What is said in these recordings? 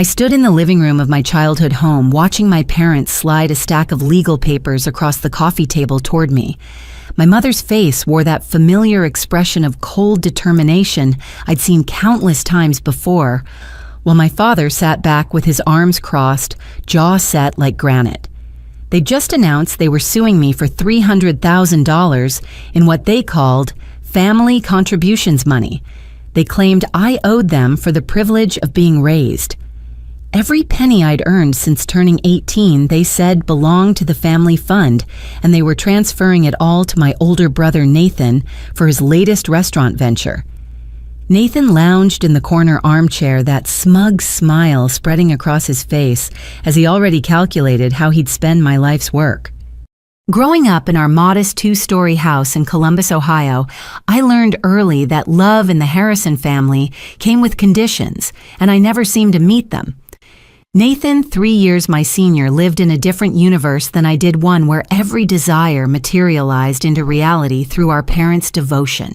I stood in the living room of my childhood home, watching my parents slide a stack of legal papers across the coffee table toward me. My mother's face wore that familiar expression of cold determination I'd seen countless times before, while my father sat back with his arms crossed, jaw set like granite. They just announced they were suing me for $300,000 in what they called family contributions money. They claimed I owed them for the privilege of being raised. Every penny I'd earned since turning 18, they said, belonged to the family fund, and they were transferring it all to my older brother Nathan for his latest restaurant venture. Nathan lounged in the corner armchair, that smug smile spreading across his face as he already calculated how he'd spend my life's work. Growing up in our modest two-story house in Columbus, Ohio, I learned early that love in the Harrison family came with conditions, and I never seemed to meet them. Nathan, 3 years my senior, lived in a different universe than I did, one where every desire materialized into reality through our parents' devotion.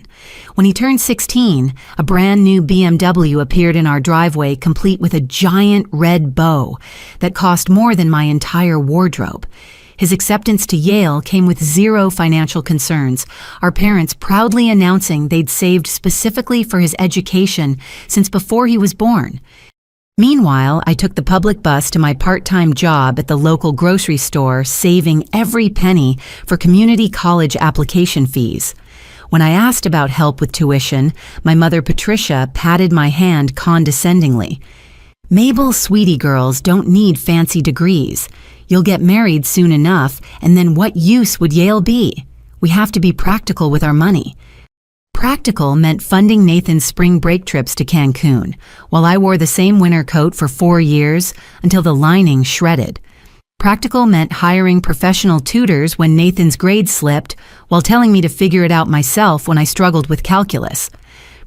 When he turned 16, a brand new BMW appeared in our driveway, complete with a giant red bow that cost more than my entire wardrobe. His acceptance to Yale came with zero financial concerns, our parents proudly announcing they'd saved specifically for his education since before he was born. Meanwhile, I took the public bus to my part-time job at the local grocery store, saving every penny for community college application fees. When I asked about help with tuition, my mother Patricia patted my hand condescendingly. "Mabel, sweetie girls don't need fancy degrees. You'll get married soon enough, and then what use would Yale be? We have to be practical with our money." Practical meant funding Nathan's spring break trips to Cancun, while I wore the same winter coat for 4 years until the lining shredded. Practical meant hiring professional tutors when Nathan's grades slipped, while telling me to figure it out myself when I struggled with calculus.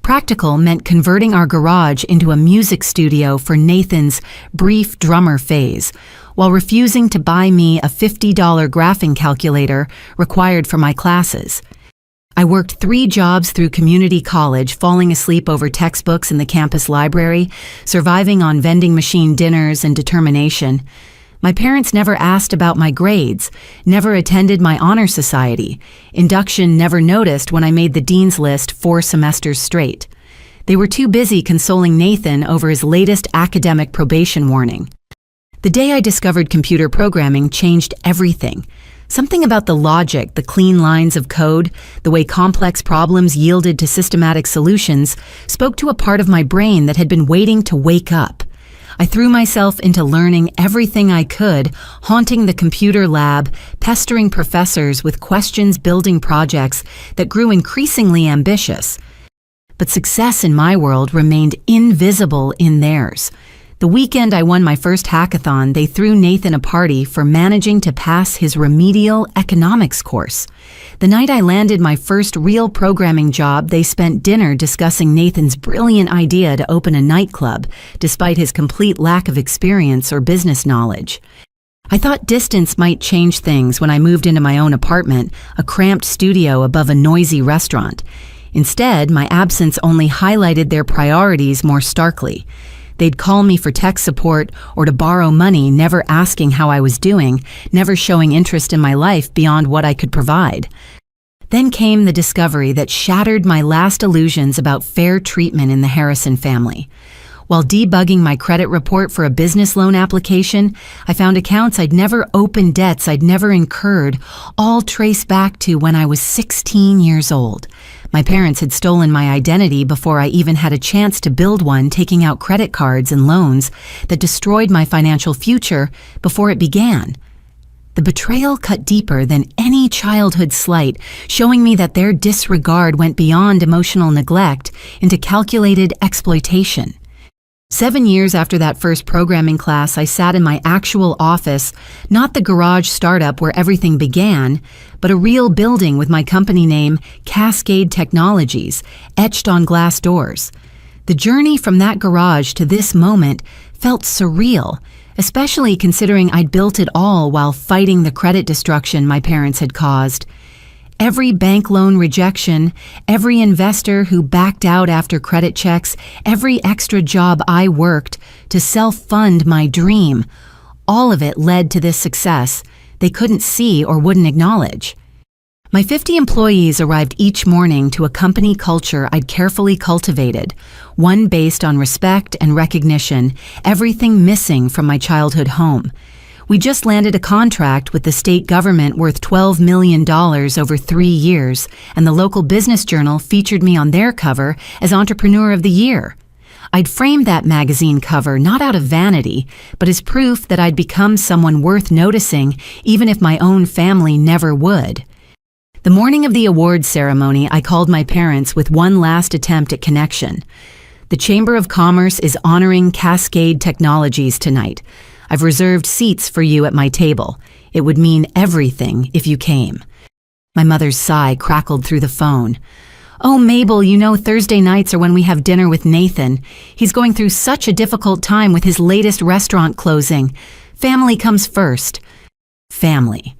Practical meant converting our garage into a music studio for Nathan's brief drummer phase, while refusing to buy me a $50 graphing calculator required for my classes. I worked 3 jobs through community college, falling asleep over textbooks in the campus library, surviving on vending machine dinners and determination. My parents never asked about my grades, never attended my honor society. Induction never noticed when I made the dean's list 4 semesters straight. They were too busy consoling Nathan over his latest academic probation warning. The day I discovered computer programming changed everything. Something about the logic, the clean lines of code, the way complex problems yielded to systematic solutions, spoke to a part of my brain that had been waiting to wake up. I threw myself into learning everything I could, haunting the computer lab, pestering professors with questions, building projects that grew increasingly ambitious. But success in my world remained invisible in theirs. The weekend I won my first hackathon, they threw Nathan a party for managing to pass his remedial economics course. The night I landed my first real programming job, they spent dinner discussing Nathan's brilliant idea to open a nightclub, despite his complete lack of experience or business knowledge. I thought distance might change things when I moved into my own apartment, a cramped studio above a noisy restaurant. Instead, my absence only highlighted their priorities more starkly. They'd call me for tech support or to borrow money, never asking how I was doing, never showing interest in my life beyond what I could provide. Then came the discovery that shattered my last illusions about fair treatment in the Harrison family. While debugging my credit report for a business loan application, I found accounts I'd never opened, debts I'd never incurred, all traced back to when I was 16 years old. My parents had stolen my identity before I even had a chance to build one, taking out credit cards and loans that destroyed my financial future before it began. The betrayal cut deeper than any childhood slight, showing me that their disregard went beyond emotional neglect into calculated exploitation. 7 years after that first programming class, I sat in my actual office, not the garage startup where everything began, but a real building with my company name, Cascade Technologies, etched on glass doors. The journey from that garage to this moment felt surreal, especially considering I'd built it all while fighting the credit destruction my parents had caused. Every bank loan rejection, every investor who backed out after credit checks, every extra job I worked to self-fund my dream, all of it led to this success they couldn't see or wouldn't acknowledge. My 50 employees arrived each morning to a company culture I'd carefully cultivated, one based on respect and recognition, everything missing from my childhood home. We just landed a contract with the state government worth $12 million over 3 years, and the local business journal featured me on their cover as Entrepreneur of the Year. I'd framed that magazine cover not out of vanity, but as proof that I'd become someone worth noticing, even if my own family never would. The morning of the awards ceremony, I called my parents with one last attempt at connection. The Chamber of Commerce is honoring Cascade Technologies tonight. I've reserved seats for you at my table. It would mean everything if you came. My mother's sigh crackled through the phone. Oh, Mabel, you know Thursday nights are when we have dinner with Nathan. He's going through such a difficult time with his latest restaurant closing. Family comes first. Family.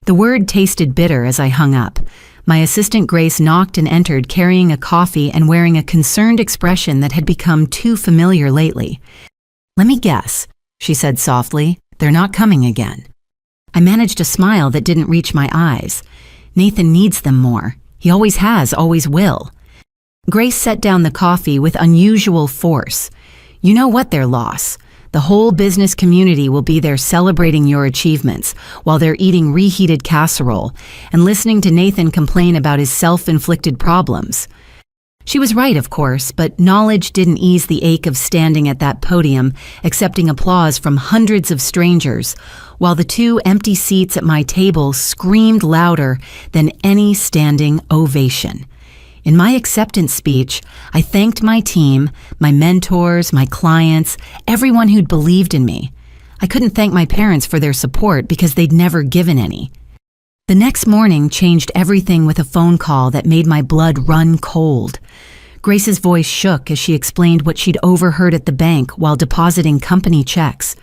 The word tasted bitter as I hung up. My assistant Grace knocked and entered carrying a coffee and wearing a concerned expression that had become too familiar lately. Let me guess, she said softly. They're not coming again. I managed a smile that didn't reach my eyes. Nathan needs them more. He always has, always will. Grace set down the coffee with unusual force. You know what their loss? The whole business community will be there celebrating your achievements while they're eating reheated casserole and listening to Nathan complain about his self-inflicted problems. She was right, of course, but knowledge didn't ease the ache of standing at that podium, accepting applause from hundreds of strangers, while the 2 empty seats at my table screamed louder than any standing ovation. In my acceptance speech, I thanked my team, my mentors, my clients, everyone who'd believed in me. I couldn't thank my parents for their support because they'd never given any. The next morning changed everything with a phone call that made my blood run cold. Grace's voice shook as she explained what she'd overheard at the bank while depositing company checks.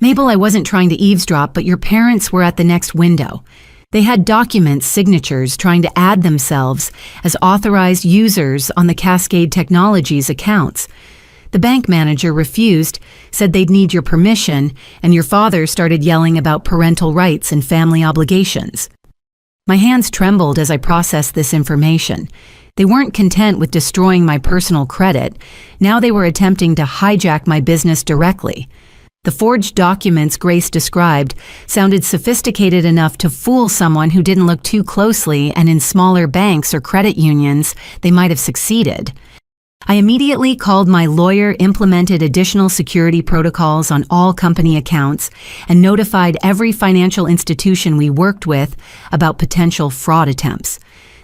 Mabel, I wasn't trying to eavesdrop, but your parents were at the next window. They had document signatures trying to add themselves as authorized users on the Cascade Technologies accounts. The bank manager refused, said they'd need your permission, and your father started yelling about parental rights and family obligations. My hands trembled as I processed this information. They weren't content with destroying my personal credit. Now they were attempting to hijack my business directly. The forged documents Grace described sounded sophisticated enough to fool someone who didn't look too closely, and in smaller banks or credit unions, they might have succeeded. I immediately called my lawyer, implemented additional security protocols on all company accounts, and notified every financial institution we worked with about potential fraud attempts.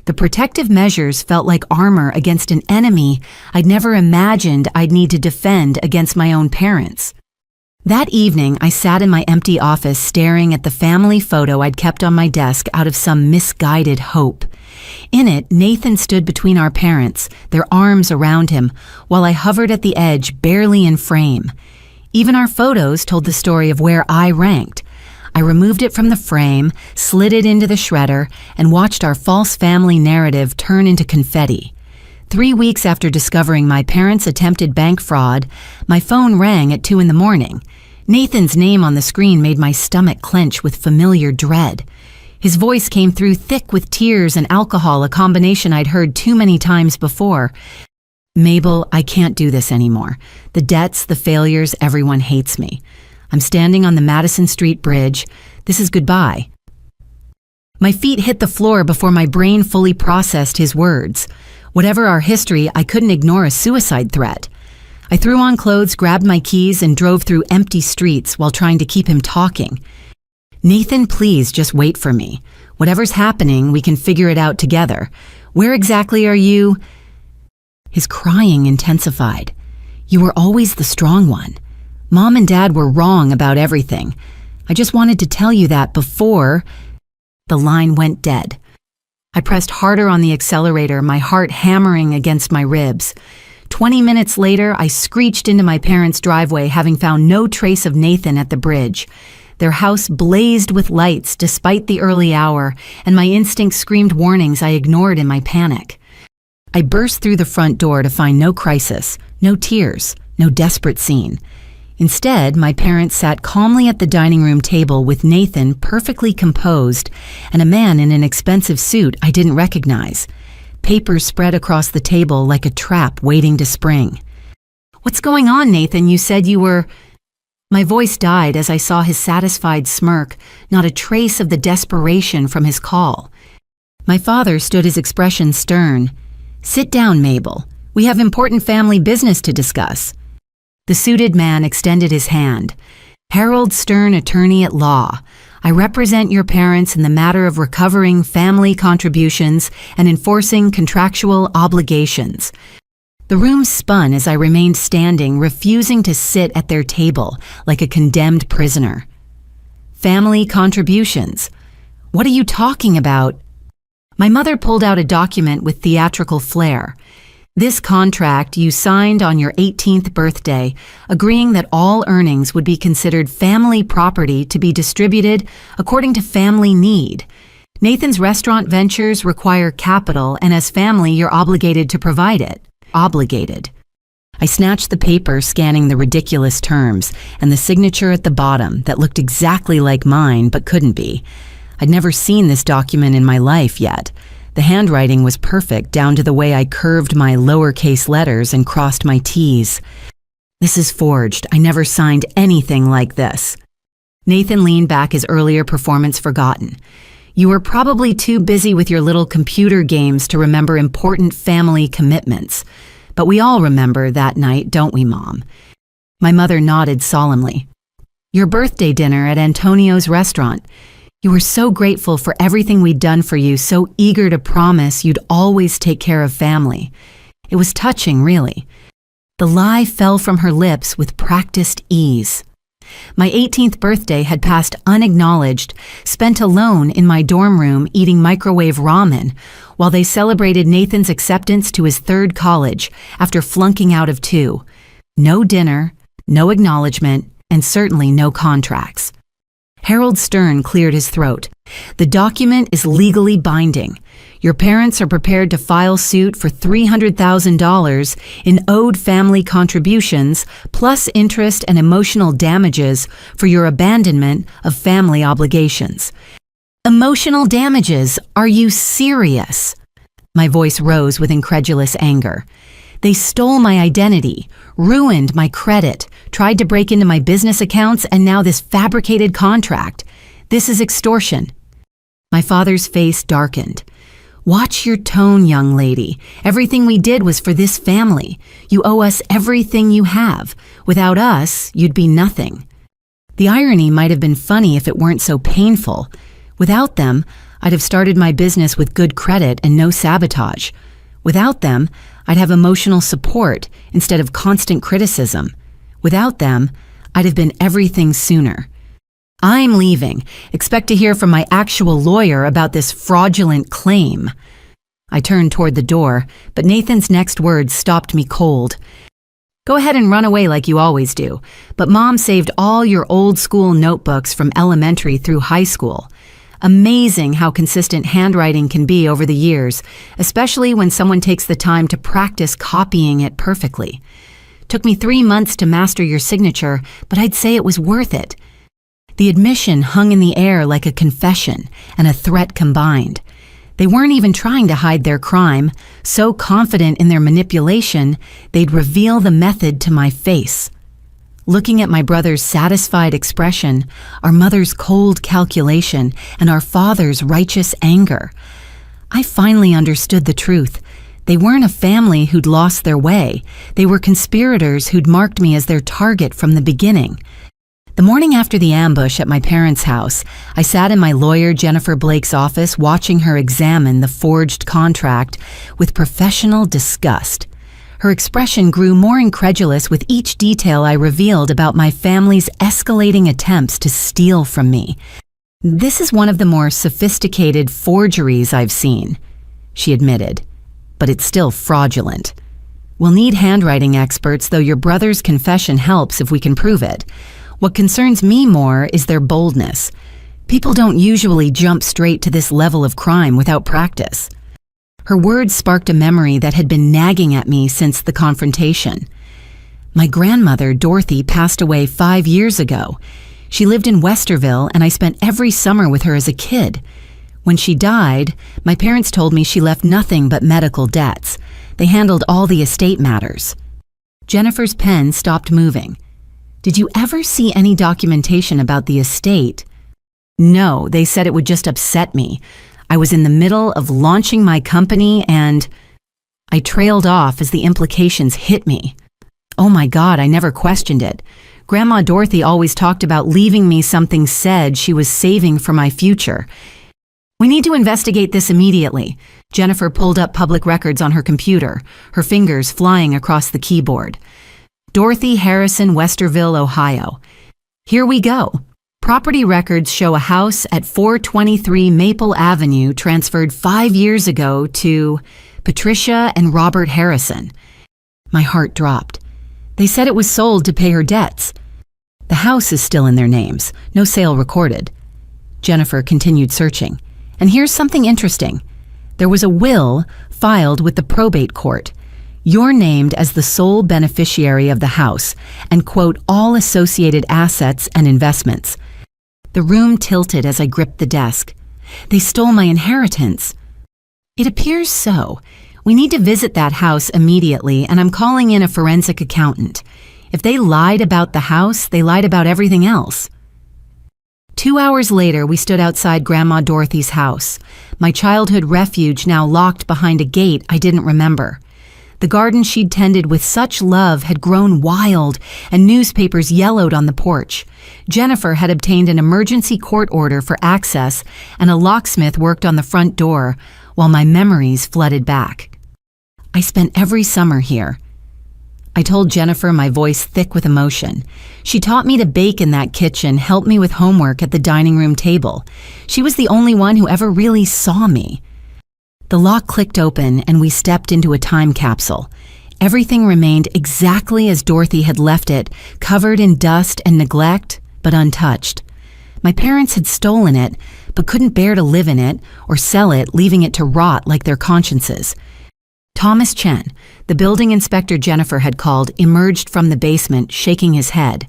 The protective measures felt like armor against an enemy I'd never imagined I'd need to defend against my own parents. That evening, I sat in my empty office staring at the family photo I'd kept on my desk out of some misguided hope. In it, Nathan stood between our parents, their arms around him, while I hovered at the edge, barely in frame. Even our photos told the story of where I ranked. I removed it from the frame, slid it into the shredder, and watched our false family narrative turn into confetti. 3 weeks after discovering my parents' attempted bank fraud, my phone rang at 2 a.m. Nathan's name on the screen made my stomach clench with familiar dread. His voice came through thick with tears and alcohol, a combination I'd heard too many times before. Mabel, I can't do this anymore. The debts, the failures, everyone hates me. I'm standing on the Madison Street Bridge. This is goodbye. My feet hit the floor before my brain fully processed his words. Whatever our history, I couldn't ignore a suicide threat. I threw on clothes, grabbed my keys, and drove through empty streets while trying to keep him talking. Nathan, please just wait for me. Whatever's happening, we can figure it out together. Where exactly are you? His crying intensified. You were always the strong one. Mom and Dad were wrong about everything. I just wanted to tell you that before. The line went dead. I pressed harder on the accelerator, my heart hammering against my ribs. 20 minutes later, I screeched into my parents' driveway, having found no trace of Nathan at the bridge. Their house blazed with lights despite the early hour, and my instincts screamed warnings I ignored in my panic. I burst through the front door to find no crisis, no tears, no desperate scene. Instead, my parents sat calmly at the dining room table with Nathan perfectly composed and a man in an expensive suit I didn't recognize. Papers spread across the table like a trap waiting to spring. "What's going on, Nathan? You said you were—" My voice died as I saw his satisfied smirk, not a trace of the desperation from his call. My father stood his expression stern. "Sit down, Mabel. We have important family business to discuss." The suited man extended his hand. "Harold Stern, attorney at law. I represent your parents in the matter of recovering family contributions and enforcing contractual obligations." The room spun as I remained standing, refusing to sit at their table like a condemned prisoner. "Family contributions? What are you talking about?" My mother pulled out a document with theatrical flair. "This contract you signed on your 18th birthday, agreeing that all earnings would be considered family property to be distributed according to family need. Nathan's restaurant ventures require capital, and as family, you're obligated to provide it." Obligated. I snatched the paper, scanning the ridiculous terms, and the signature at the bottom that looked exactly like mine but couldn't be. I'd never seen this document in my life yet. The handwriting was perfect down to the way I curved my lowercase letters and crossed my T's. "This is forged. I never signed anything like this." Nathan leaned back, his earlier performance forgotten. "You were probably too busy with your little computer games to remember important family commitments. But we all remember that night, don't we, Mom?" My mother nodded solemnly. "Your birthday dinner at Antonio's restaurant. You were so grateful for everything we'd done for you, so eager to promise you'd always take care of family. It was touching, really." The lie fell from her lips with practiced ease. My 18th birthday had passed unacknowledged, spent alone in my dorm room eating microwave ramen, while they celebrated Nathan's acceptance to his third college after flunking out of 2. No dinner, no acknowledgement, and certainly no contracts. Harold Stern cleared his throat. "The document is legally binding. Your parents are prepared to file suit for $300,000 in owed family contributions, plus interest and emotional damages for your abandonment of family obligations." "Emotional damages? Are you serious?" My voice rose with incredulous anger. "They stole my identity, ruined my credit, tried to break into my business accounts, and now this fabricated contract. This is extortion." My father's face darkened. "Watch your tone, young lady. Everything we did was for this family. You owe us everything you have. Without us, you'd be nothing." The irony might have been funny if it weren't so painful. Without them, I'd have started my business with good credit and no sabotage. Without them, I'd have emotional support instead of constant criticism. Without them, I'd have been everything sooner. "I'm leaving. Expect to hear from my actual lawyer about this fraudulent claim." I turned toward the door, but Nathan's next words stopped me cold. "Go ahead and run away like you always do, but Mom saved all your old school notebooks from elementary through high school. Amazing how consistent handwriting can be over the years, especially when someone takes the time to practice copying it perfectly. Took me 3 months to master your signature, but I'd say it was worth it." The admission hung in the air like a confession and a threat combined. They weren't even trying to hide their crime, so confident in their manipulation, they'd reveal the method to my face. Looking at my brother's satisfied expression, our mother's cold calculation, and our father's righteous anger, I finally understood the truth. They weren't a family who'd lost their way. They were conspirators who'd marked me as their target from the beginning. The morning after the ambush at my parents' house, I sat in my lawyer Jennifer Blake's office watching her examine the forged contract with professional disgust. Her expression grew more incredulous with each detail I revealed about my family's escalating attempts to steal from me. "This is one of the more sophisticated forgeries I've seen," she admitted, "but it's still fraudulent. We'll need handwriting experts, though your brother's confession helps if we can prove it. What concerns me more is their boldness. People don't usually jump straight to this level of crime without practice. Her words sparked a memory that had been nagging at me since the confrontation. My grandmother, Dorothy, passed away 5 years ago. She lived in Westerville, and I spent every summer with her as a kid. When she died, my parents told me she left nothing but medical debts. They handled all the estate matters. Jennifer's pen stopped moving. Did you ever see any documentation about the estate? No, they said it would just upset me. I was in the middle of launching my company and I trailed off as the implications hit me. Oh my God, I never questioned it. Grandma Dorothy always talked about leaving me something said she was saving for my future. We need to investigate this immediately. Jennifer pulled up public records on her computer, her fingers flying across the keyboard. Dorothy Harrison, Westerville, Ohio. Here we go. Property records show a house at 423 Maple Avenue transferred 5 years ago to Patricia and Robert Harrison. My heart dropped. They said it was sold to pay her debts. The house is still in their names, no sale recorded. Jennifer continued searching. And here's something interesting. There was a will filed with the probate court. You're named as the sole beneficiary of the house and quote all associated assets and investments. The room tilted as I gripped the desk. They stole my inheritance. It appears so. We need to visit that house immediately, and I'm calling in a forensic accountant. If they lied about the house, they lied about everything else. 2 hours later, we stood outside Grandma Dorothy's house, my childhood refuge now locked behind a gate I didn't remember. The garden she'd tended with such love had grown wild, and newspapers yellowed on the porch. Jennifer had obtained an emergency court order for access, and a locksmith worked on the front door, while my memories flooded back. I spent every summer here. I told Jennifer, my voice thick with emotion. She taught me to bake in that kitchen, helped me with homework at the dining room table. She was the only one who ever really saw me. The lock clicked open and we stepped into a time capsule. Everything remained exactly as Dorothy had left it, covered in dust and neglect, but untouched. My parents had stolen it, but couldn't bear to live in it or sell it, leaving it to rot like their consciences. Thomas Chen, the building inspector Jennifer had called, emerged from the basement, shaking his head.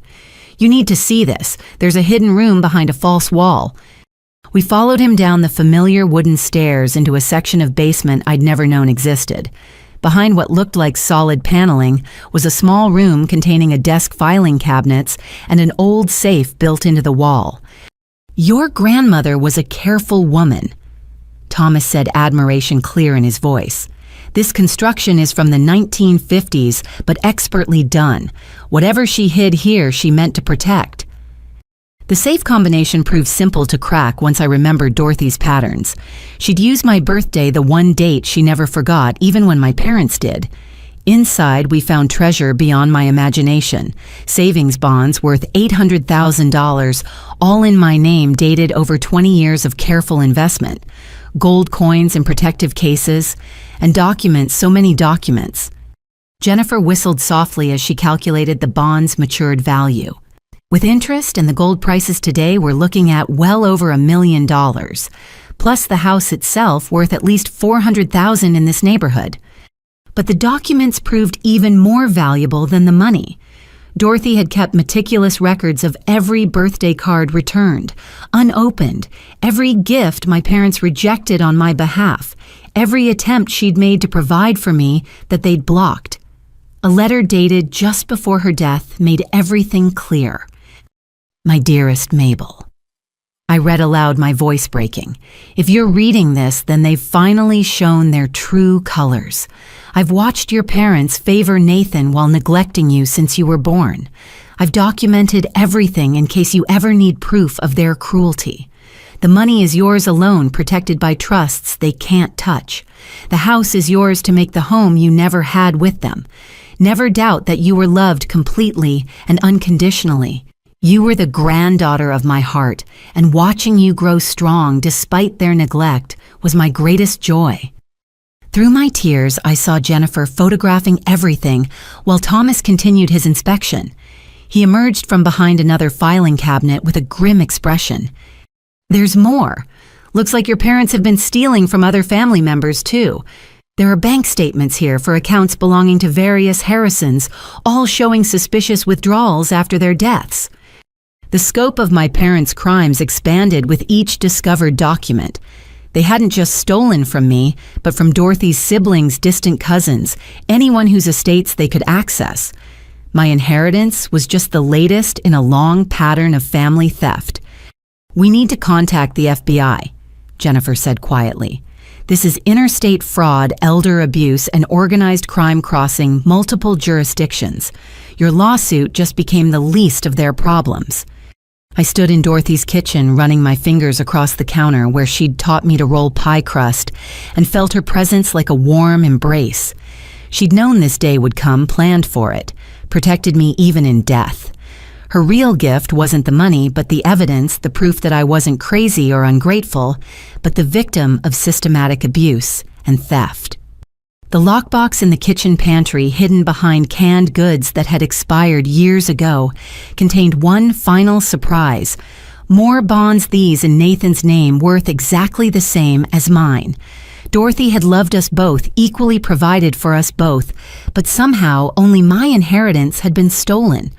You need to see this. There's a hidden room behind a false wall. We followed him down the familiar wooden stairs into a section of basement I'd never known existed. Behind what looked like solid paneling was a small room containing a desk filing cabinets and an old safe built into the wall. Your grandmother was a careful woman, Thomas said, admiration clear in his voice. This construction is from the 1950s, but expertly done. Whatever she hid here, she meant to protect. The safe combination proved simple to crack once I remembered Dorothy's patterns. She'd use my birthday, the one date she never forgot, even when my parents did. Inside, we found treasure beyond my imagination. Savings bonds worth $800,000, all in my name, dated over 20 years of careful investment. Gold coins in protective cases, and documents, so many documents. Jennifer whistled softly as she calculated the bond's matured value. With interest and the gold prices today, we're looking at well over $1 million, plus the house itself worth at least $400,000 in this neighborhood. But the documents proved even more valuable than the money. Dorothy had kept meticulous records of every birthday card returned, unopened, every gift my parents rejected on my behalf, every attempt she'd made to provide for me that they'd blocked. A letter dated just before her death made everything clear. My dearest Mabel. I read aloud, my voice breaking. If you're reading this, then they've finally shown their true colors. I've watched your parents favor Nathan while neglecting you since you were born. I've documented everything in case you ever need proof of their cruelty. The money is yours alone, protected by trusts they can't touch. The house is yours to make the home you never had with them. Never doubt that you were loved completely and unconditionally. You were the granddaughter of my heart, and watching you grow strong despite their neglect was my greatest joy. Through my tears, I saw Jennifer photographing everything while Thomas continued his inspection. He emerged from behind another filing cabinet with a grim expression. "There's more. Looks like your parents have been stealing from other family members, too. There are bank statements here for accounts belonging to various Harrisons, all showing suspicious withdrawals after their deaths." The scope of my parents' crimes expanded with each discovered document. They hadn't just stolen from me, but from Dorothy's siblings, distant cousins, anyone whose estates they could access. My inheritance was just the latest in a long pattern of family theft. "We need to contact the FBI," Jennifer said quietly. "This is interstate fraud, elder abuse, and organized crime crossing multiple jurisdictions. Your lawsuit just became the least of their problems." I stood in Dorothy's kitchen, running my fingers across the counter where she'd taught me to roll pie crust, and felt her presence like a warm embrace. She'd known this day would come, planned for it, protected me even in death. Her real gift wasn't the money, but the evidence, the proof that I wasn't crazy or ungrateful, but the victim of systematic abuse and theft. The lockbox in the kitchen pantry, hidden behind canned goods that had expired years ago, contained one final surprise. More bonds, these in Nathan's name, worth exactly the same as mine. Dorothy had loved us both, equally provided for us both, but somehow only my inheritance had been stolen.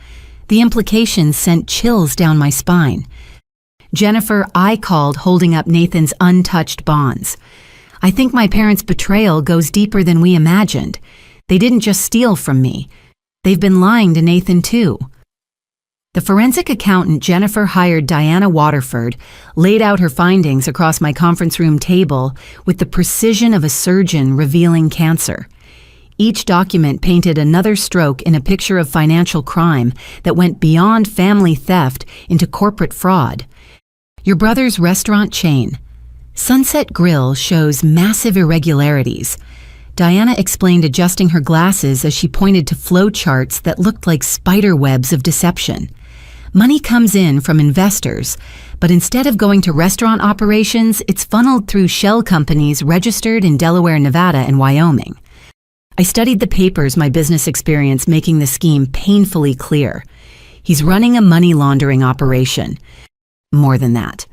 The implications sent chills down my spine. "Jennifer," I called, holding up Nathan's untouched bonds. "I think my parents' betrayal goes deeper than we imagined. They didn't just steal from me. They've been lying to Nathan too." The forensic accountant Jennifer hired, Diana Waterford, laid out her findings across my conference room table with the precision of a surgeon revealing cancer. Each document painted another stroke in a picture of financial crime that went beyond family theft into corporate fraud. "Your brother's restaurant chain, Sunset Grill, shows massive irregularities." Diana explained, adjusting her glasses as she pointed to flow charts that looked like spider webs of deception. "Money comes in from investors, but instead of going to restaurant operations, it's funneled through shell companies registered in Delaware, Nevada, and Wyoming." I studied the papers, my business experience making the scheme painfully clear. He's running a money laundering operation. More than that.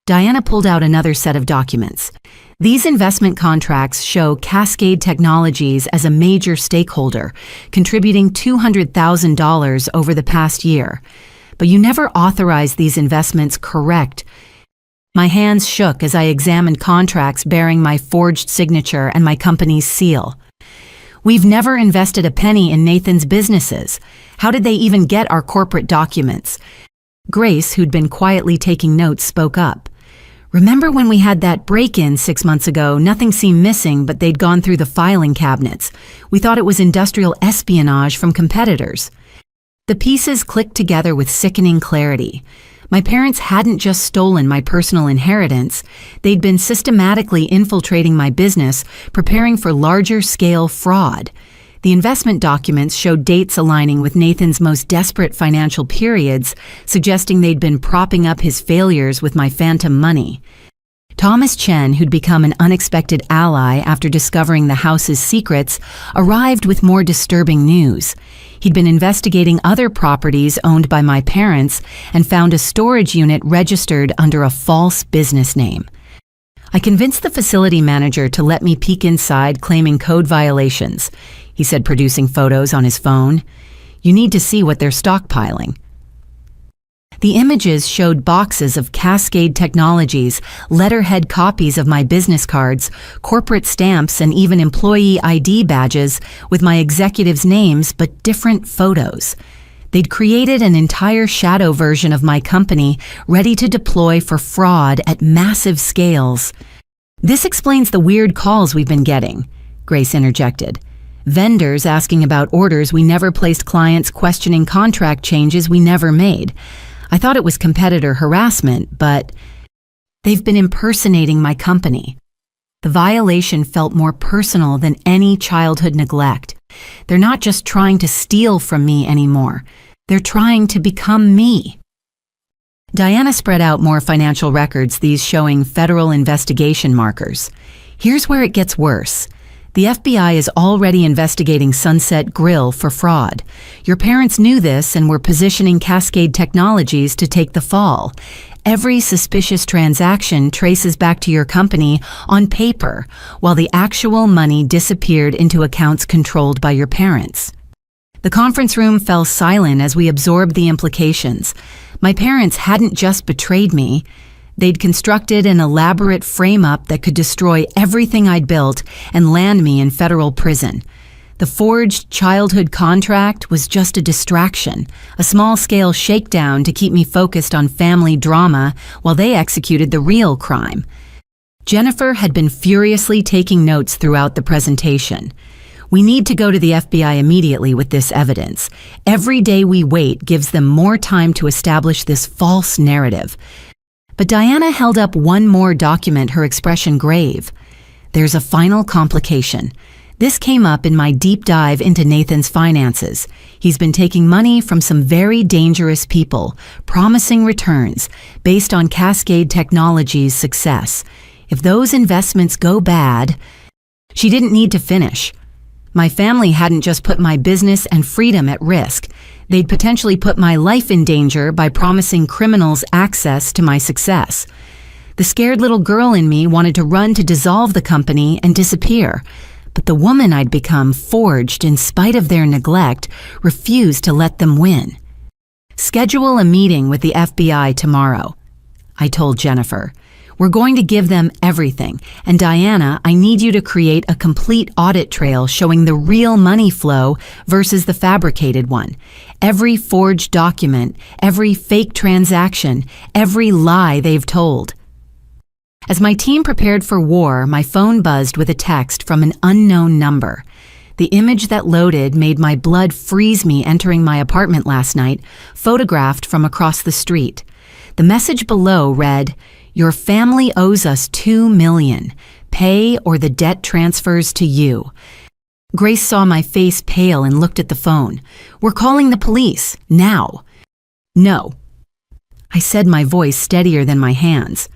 Diana pulled out another set of documents. These investment contracts show Cascade Technologies as a major stakeholder, contributing $200,000 over the past year. But you never authorized these investments, correct? My hands shook as I examined contracts bearing my forged signature and my company's seal. "We've never invested a penny in Nathan's businesses. How did they even get our corporate documents?" Grace, who'd been quietly taking notes, spoke up. "Remember when we had that break-in 6 months ago? Nothing seemed missing, but they'd gone through the filing cabinets. We thought it was industrial espionage from competitors." The pieces clicked together with sickening clarity. My parents hadn't just stolen my personal inheritance, they'd been systematically infiltrating my business, preparing for larger-scale fraud. The investment documents showed dates aligning with Nathan's most desperate financial periods, suggesting they'd been propping up his failures with my phantom money. Thomas Chen, who'd become an unexpected ally after discovering the house's secrets, arrived with more disturbing news. He'd been investigating other properties owned by my parents and found a storage unit registered under a false business name. I convinced the facility manager to let me peek inside, claiming code violations. He said, producing photos on his phone. "You need to see what they're stockpiling." The images showed boxes of Cascade Technologies, letterhead copies of my business cards, corporate stamps, and even employee ID badges with my executives' names, but different photos. They'd created an entire shadow version of my company, ready to deploy for fraud at massive scales. "This explains the weird calls we've been getting," Grace interjected. "Vendors asking about orders we never placed, clients questioning contract changes we never made. I thought it was competitor harassment, but they've been impersonating my company." The violation felt more personal than any childhood neglect. They're not just trying to steal from me anymore. They're trying to become me. Diana spread out more financial records, these showing federal investigation markers. Here's where it gets worse. The FBI is already investigating Sunset Grill for fraud. Your parents knew this and were positioning Cascade Technologies to take the fall. Every suspicious transaction traces back to your company on paper, while the actual money disappeared into accounts controlled by your parents. The conference room fell silent as we absorbed the implications. My parents hadn't just betrayed me. They'd constructed an elaborate frame-up that could destroy everything I'd built and land me in federal prison. The forged childhood contract was just a distraction, a small-scale shakedown to keep me focused on family drama while they executed the real crime. Jennifer had been furiously taking notes throughout the presentation. We need to go to the FBI immediately with this evidence. Every day we wait gives them more time to establish this false narrative. But Diana held up one more document, her expression grave. There's a final complication. This came up in my deep dive into Nathan's finances. He's been taking money from some very dangerous people, promising returns based on Cascade Technologies' success. If those investments go bad, she didn't need to finish. My family hadn't just put my business and freedom at risk. They'd potentially put my life in danger by promising criminals access to my success. The scared little girl in me wanted to run to dissolve the company and disappear. But the woman I'd become, forged in spite of their neglect, refused to let them win. Schedule a meeting with the FBI tomorrow, I told Jennifer. We're going to give them everything, and Diana, I need you to create a complete audit trail showing the real money flow versus the fabricated one. Every forged document, every fake transaction, every lie they've told. As my team prepared for war, my phone buzzed with a text from an unknown number. The image that loaded made my blood freeze me entering my apartment last night, photographed from across the street. The message below read, "Your family owes us $2 million. Pay or the debt transfers to you." Grace saw my face pale and looked at the phone. "We're calling the police, now." "No," I said, my voice steadier than my hands.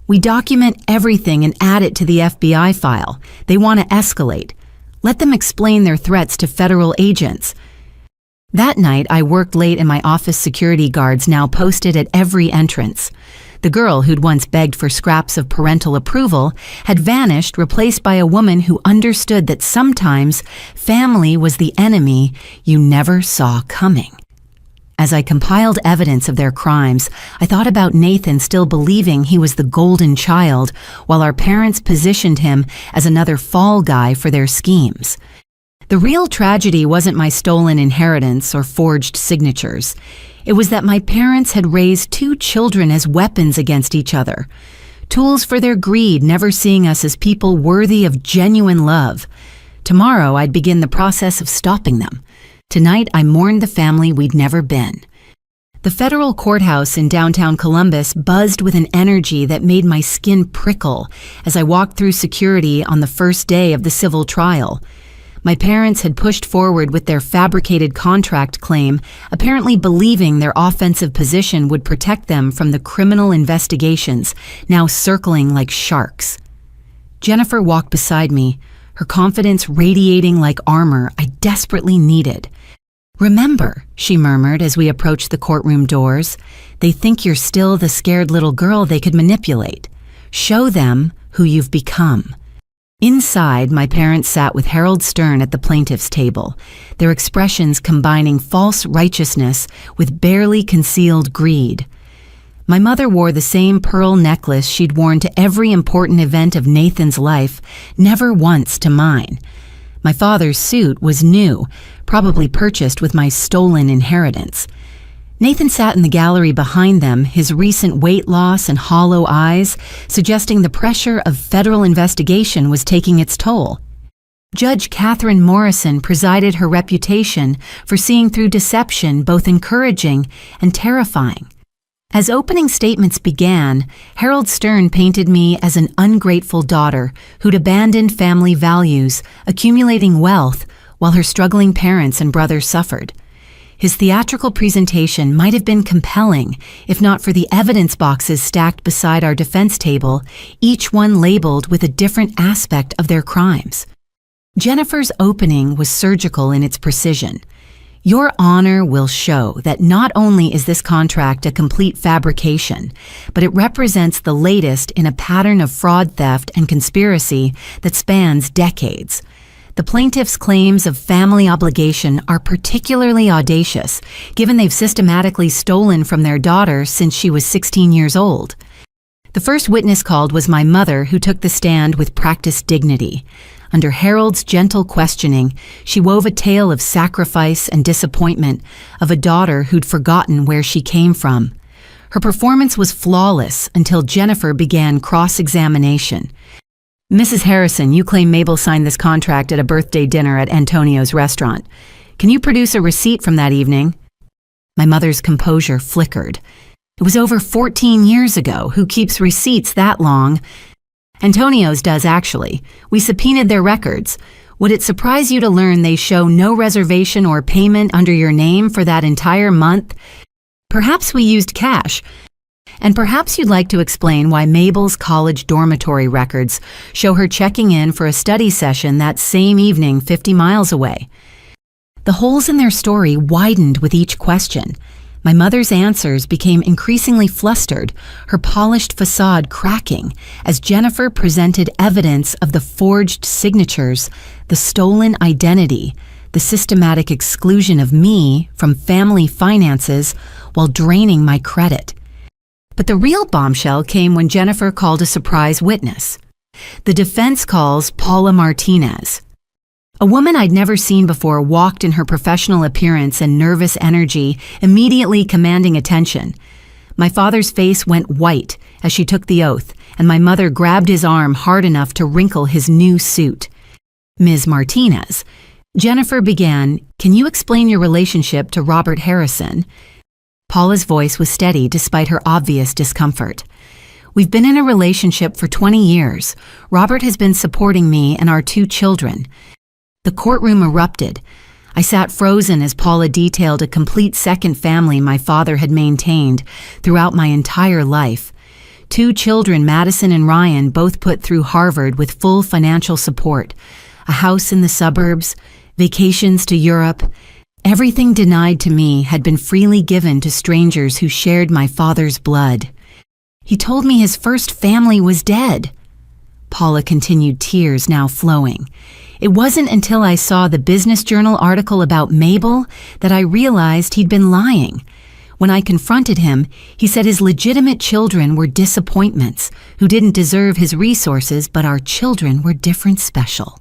"We document everything and add it to the FBI file. They want to escalate. Let them explain their threats to federal agents." That night, I worked late and my office security guards now posted at every entrance. The girl who'd once begged for scraps of parental approval had vanished, replaced by a woman who understood that sometimes family was the enemy you never saw coming. As I compiled evidence of their crimes, I thought about Nathan still believing he was the golden child, while our parents positioned him as another fall guy for their schemes. The real tragedy wasn't my stolen inheritance or forged signatures. It was that my parents had raised two children as weapons against each other, tools for their greed, never seeing us as people worthy of genuine love. Tomorrow, I'd begin the process of stopping them. Tonight, I mourned the family we'd never been. The federal courthouse in downtown Columbus buzzed with an energy that made my skin prickle as I walked through security on the first day of the civil trial. My parents had pushed forward with their fabricated contract claim, apparently believing their offensive position would protect them from the criminal investigations now circling like sharks. Jennifer walked beside me, her confidence radiating like armor I desperately needed. "Remember," she murmured as we approached the courtroom doors, "they think you're still the scared little girl they could manipulate. Show them who you've become." Inside, my parents sat with Harold Stern at the plaintiff's table, their expressions combining false righteousness with barely concealed greed. My mother wore the same pearl necklace she'd worn to every important event of Nathan's life, never once to mine. My father's suit was new, probably purchased with my stolen inheritance. Nathan sat in the gallery behind them, his recent weight loss and hollow eyes suggesting the pressure of federal investigation was taking its toll. Judge Catherine Morrison presided, her reputation for seeing through deception both encouraging and terrifying. As opening statements began, Harold Stern painted me as an ungrateful daughter who'd abandoned family values, accumulating wealth, while her struggling parents and brothers suffered. His theatrical presentation might have been compelling, if not for the evidence boxes stacked beside our defense table, each one labeled with a different aspect of their crimes. Jennifer's opening was surgical in its precision. Your Honor will show that not only is this contract a complete fabrication, but it represents the latest in a pattern of fraud, theft, and conspiracy that spans decades. The plaintiff's claims of family obligation are particularly audacious, given they've systematically stolen from their daughter since she was 16 years old. The first witness called was my mother, who took the stand with practiced dignity. Under Harold's gentle questioning, she wove a tale of sacrifice and disappointment of a daughter who'd forgotten where she came from. Her performance was flawless until Jennifer began cross-examination. Mrs. Harrison, you claim Mabel signed this contract at a birthday dinner at Antonio's restaurant. Can you produce a receipt from that evening? My mother's composure flickered. It was over 14 years ago. Who keeps receipts that long? Antonio's does, actually. We subpoenaed their records. Would it surprise you to learn they show no reservation or payment under your name for that entire month? Perhaps we used cash. And perhaps you'd like to explain why Mabel's college dormitory records show her checking in for a study session that same evening 50 miles away. The holes in their story widened with each question. My mother's answers became increasingly flustered, her polished facade cracking as Jennifer presented evidence of the forged signatures, the stolen identity, the systematic exclusion of me from family finances while draining my credit. But the real bombshell came when Jennifer called a surprise witness. The defense calls Paula Martinez. A woman I'd never seen before walked in her professional appearance and nervous energy, immediately commanding attention. My father's face went white as she took the oath, and my mother grabbed his arm hard enough to wrinkle his new suit. Ms. Martinez, Jennifer began, can you explain your relationship to Robert Harrison? Paula's voice was steady despite her obvious discomfort. We've been in a relationship for 20 years. Robert has been supporting me and our 2 children. The courtroom erupted. I sat frozen as Paula detailed a complete second family my father had maintained throughout my entire life. 2 children, Madison and Ryan, both put through Harvard with full financial support. A house in the suburbs, vacations to Europe. Everything denied to me had been freely given to strangers who shared my father's blood. He told me his first family was dead. Paula continued, tears now flowing. It wasn't until I saw the Business Journal article about Mabel that I realized he'd been lying. When I confronted him, he said his legitimate children were disappointments who didn't deserve his resources, but our children were different, special.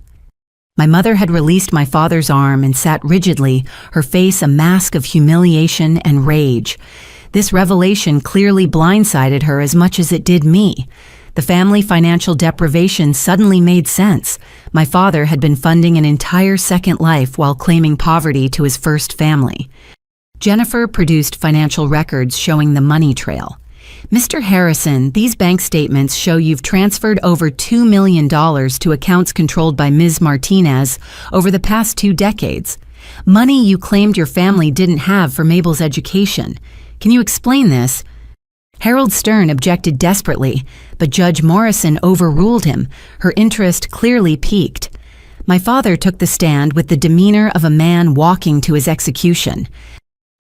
My mother had released my father's arm and sat rigidly, her face a mask of humiliation and rage. This revelation clearly blindsided her as much as it did me. The family financial deprivation suddenly made sense. My father had been funding an entire second life while claiming poverty to his first family. Jennifer produced financial records showing the money trail. Mr. Harrison, these bank statements show you've transferred over $2 million to accounts controlled by Ms. Martinez over the past 2 decades. Money you claimed your family didn't have for Mabel's education. Can you explain this? Harold Stern objected desperately, but Judge Morrison overruled him, her interest clearly piqued. My father took the stand with the demeanor of a man walking to his execution.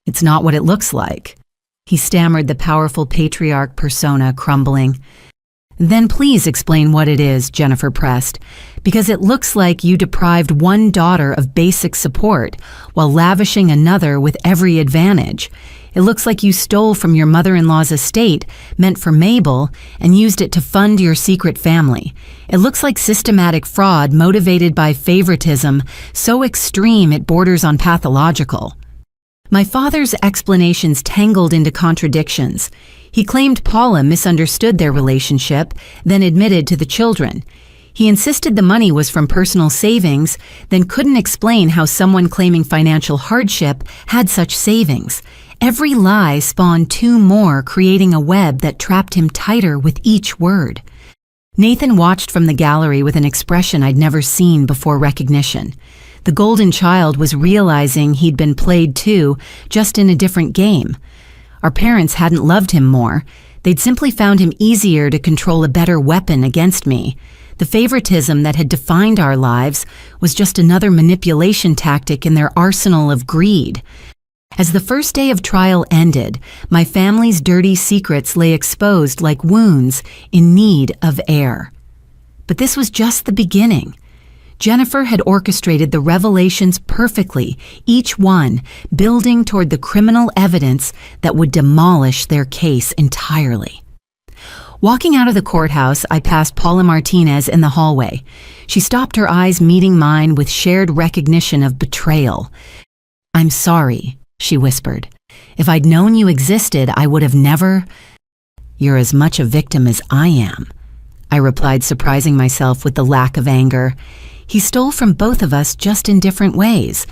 It's not what it looks like. He stammered, the powerful patriarch persona crumbling. Then please explain what it is, Jennifer pressed, because it looks like you deprived one daughter of basic support while lavishing another with every advantage. It looks like you stole from your mother-in-law's estate, meant for Mabel, and used it to fund your secret family. It looks like systematic fraud motivated by favoritism, so extreme it borders on pathological. My father's explanations tangled into contradictions. He claimed Paula misunderstood their relationship, then admitted to the children. He insisted the money was from personal savings, then couldn't explain how someone claiming financial hardship had such savings. Every lie spawned 2 more, creating a web that trapped him tighter with each word. Nathan watched from the gallery with an expression I'd never seen before recognition. The golden child was realizing he'd been played too, just in a different game. Our parents hadn't loved him more. They'd simply found him easier to control, a better weapon against me. The favoritism that had defined our lives was just another manipulation tactic in their arsenal of greed. As the first day of trial ended, my family's dirty secrets lay exposed like wounds in need of air. But this was just the beginning. Jennifer had orchestrated the revelations perfectly, each one building toward the criminal evidence that would demolish their case entirely. Walking out of the courthouse, I passed Paula Martinez in the hallway. She stopped, her eyes meeting mine with shared recognition of betrayal. "I'm sorry," she whispered. "If I'd known you existed, I would have never—" "You're as much a victim as I am," I replied, surprising myself with the lack of anger. He stole from both of us, just in different ways.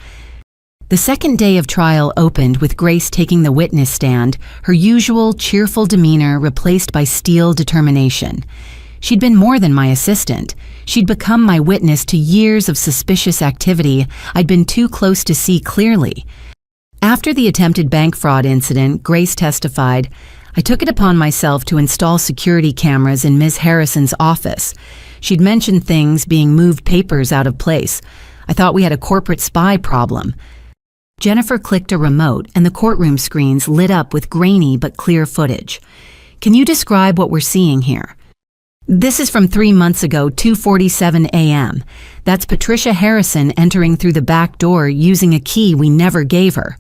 The second day of trial opened with Grace taking the witness stand, her usual cheerful demeanor replaced by steel determination. She'd been more than my assistant. She'd become my witness to years of suspicious activity I'd been too close to see clearly. After the attempted bank fraud incident, Grace testified, "I took it upon myself to install security cameras in Ms. Harrison's office. She'd mentioned things being moved papers out of place. I thought we had a corporate spy problem." Jennifer clicked a remote and the courtroom screens lit up with grainy but clear footage. "Can you describe what we're seeing here?" "This is from 3 months ago, 2:47 a.m. That's Patricia Harrison entering through the back door using a key we never gave her."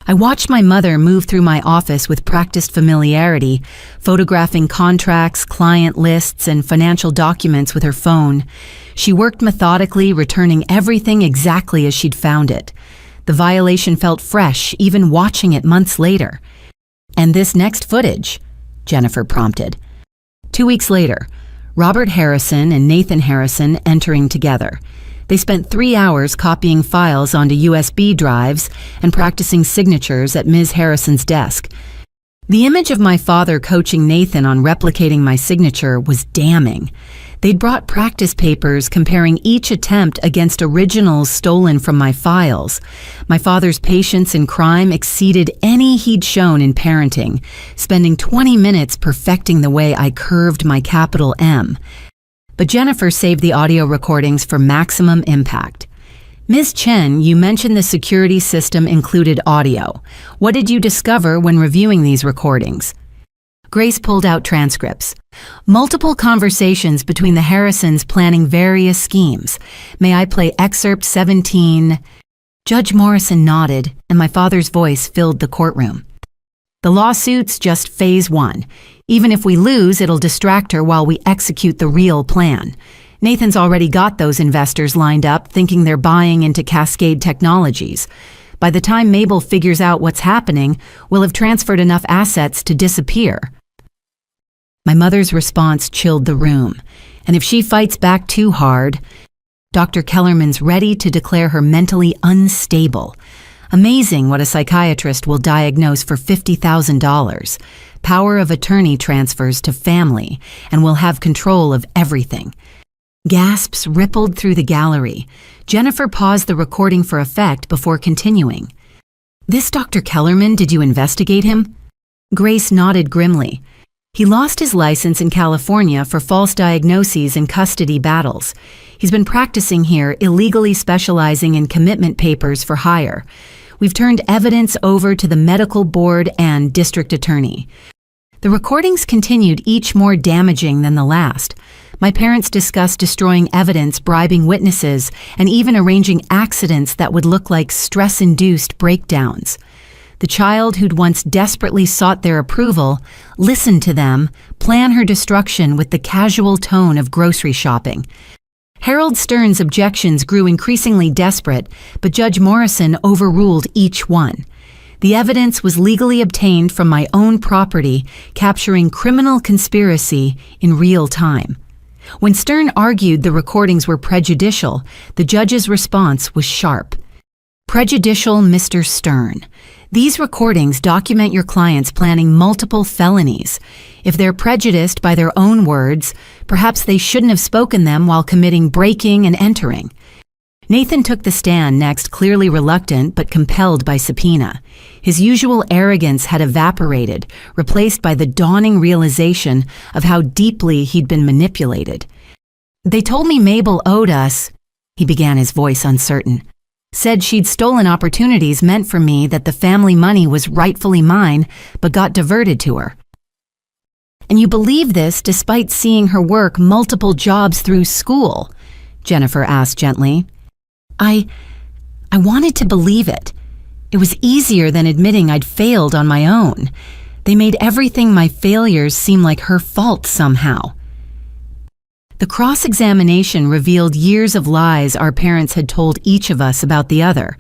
I watched my mother move through my office with practiced familiarity, photographing contracts, client lists, and financial documents with her phone. She worked methodically, returning everything exactly as she'd found it. The violation felt fresh, even watching it months later. "And this next footage?" Jennifer prompted. 2 weeks later, Robert Harrison and Nathan Harrison entering together. They spent 3 hours copying files onto USB drives and practicing signatures at Ms. Harrison's desk. The image of my father coaching Nathan on replicating my signature was damning. They'd brought practice papers comparing each attempt against originals stolen from my files. My father's patience in crime exceeded any he'd shown in parenting, spending 20 minutes perfecting the way I curved my capital M. But Jennifer saved the audio recordings for maximum impact. "Ms. Chen, you mentioned the security system included audio. What did you discover when reviewing these recordings?" Grace pulled out transcripts. "Multiple conversations between the Harrisons planning various schemes. May I play excerpt 17? Judge Morrison nodded, and my father's voice filled the courtroom. "The lawsuit's just phase 1. Even if we lose, it'll distract her while we execute the real plan. Nathan's already got those investors lined up, thinking they're buying into Cascade Technologies. By the time Mabel figures out what's happening, we'll have transferred enough assets to disappear." My mother's response chilled the room. "And if she fights back too hard, Dr. Kellerman's ready to declare her mentally unstable. Amazing what a psychiatrist will diagnose for $50,000. Power of attorney transfers to family, and will have control of everything." Gasps rippled through the gallery. Jennifer paused the recording for effect before continuing. "This Dr. Kellerman, did you investigate him?" Grace nodded grimly. "He lost his license in California for false diagnoses and custody battles. He's been practicing here, illegally specializing in commitment papers for hire. We've turned evidence over to the medical board and district attorney." The recordings continued, each more damaging than the last. My parents discussed destroying evidence, bribing witnesses, and even arranging accidents that would look like stress-induced breakdowns. The child who'd once desperately sought their approval listened to them plan her destruction with the casual tone of grocery shopping. Harold Stern's objections grew increasingly desperate, but Judge Morrison overruled each one. The evidence was legally obtained from my own property, capturing criminal conspiracy in real time. When Stern argued the recordings were prejudicial, the judge's response was sharp. "Prejudicial, Mr. Stern. These recordings document your clients planning multiple felonies. If they're prejudiced by their own words, perhaps they shouldn't have spoken them while committing breaking and entering." Nathan took the stand next, clearly reluctant but compelled by subpoena. His usual arrogance had evaporated, replaced by the dawning realization of how deeply he'd been manipulated. They told me Mabel owed us, he began, his voice uncertain. Said she'd stolen opportunities meant for me, that the family money was rightfully mine, but got diverted to her. And you believe this despite seeing her work multiple jobs through school? Jennifer asked gently. I wanted to believe it. It was easier than admitting I'd failed on my own. They made everything my failures seem like her fault somehow. The cross-examination revealed years of lies our parents had told each of us about the other.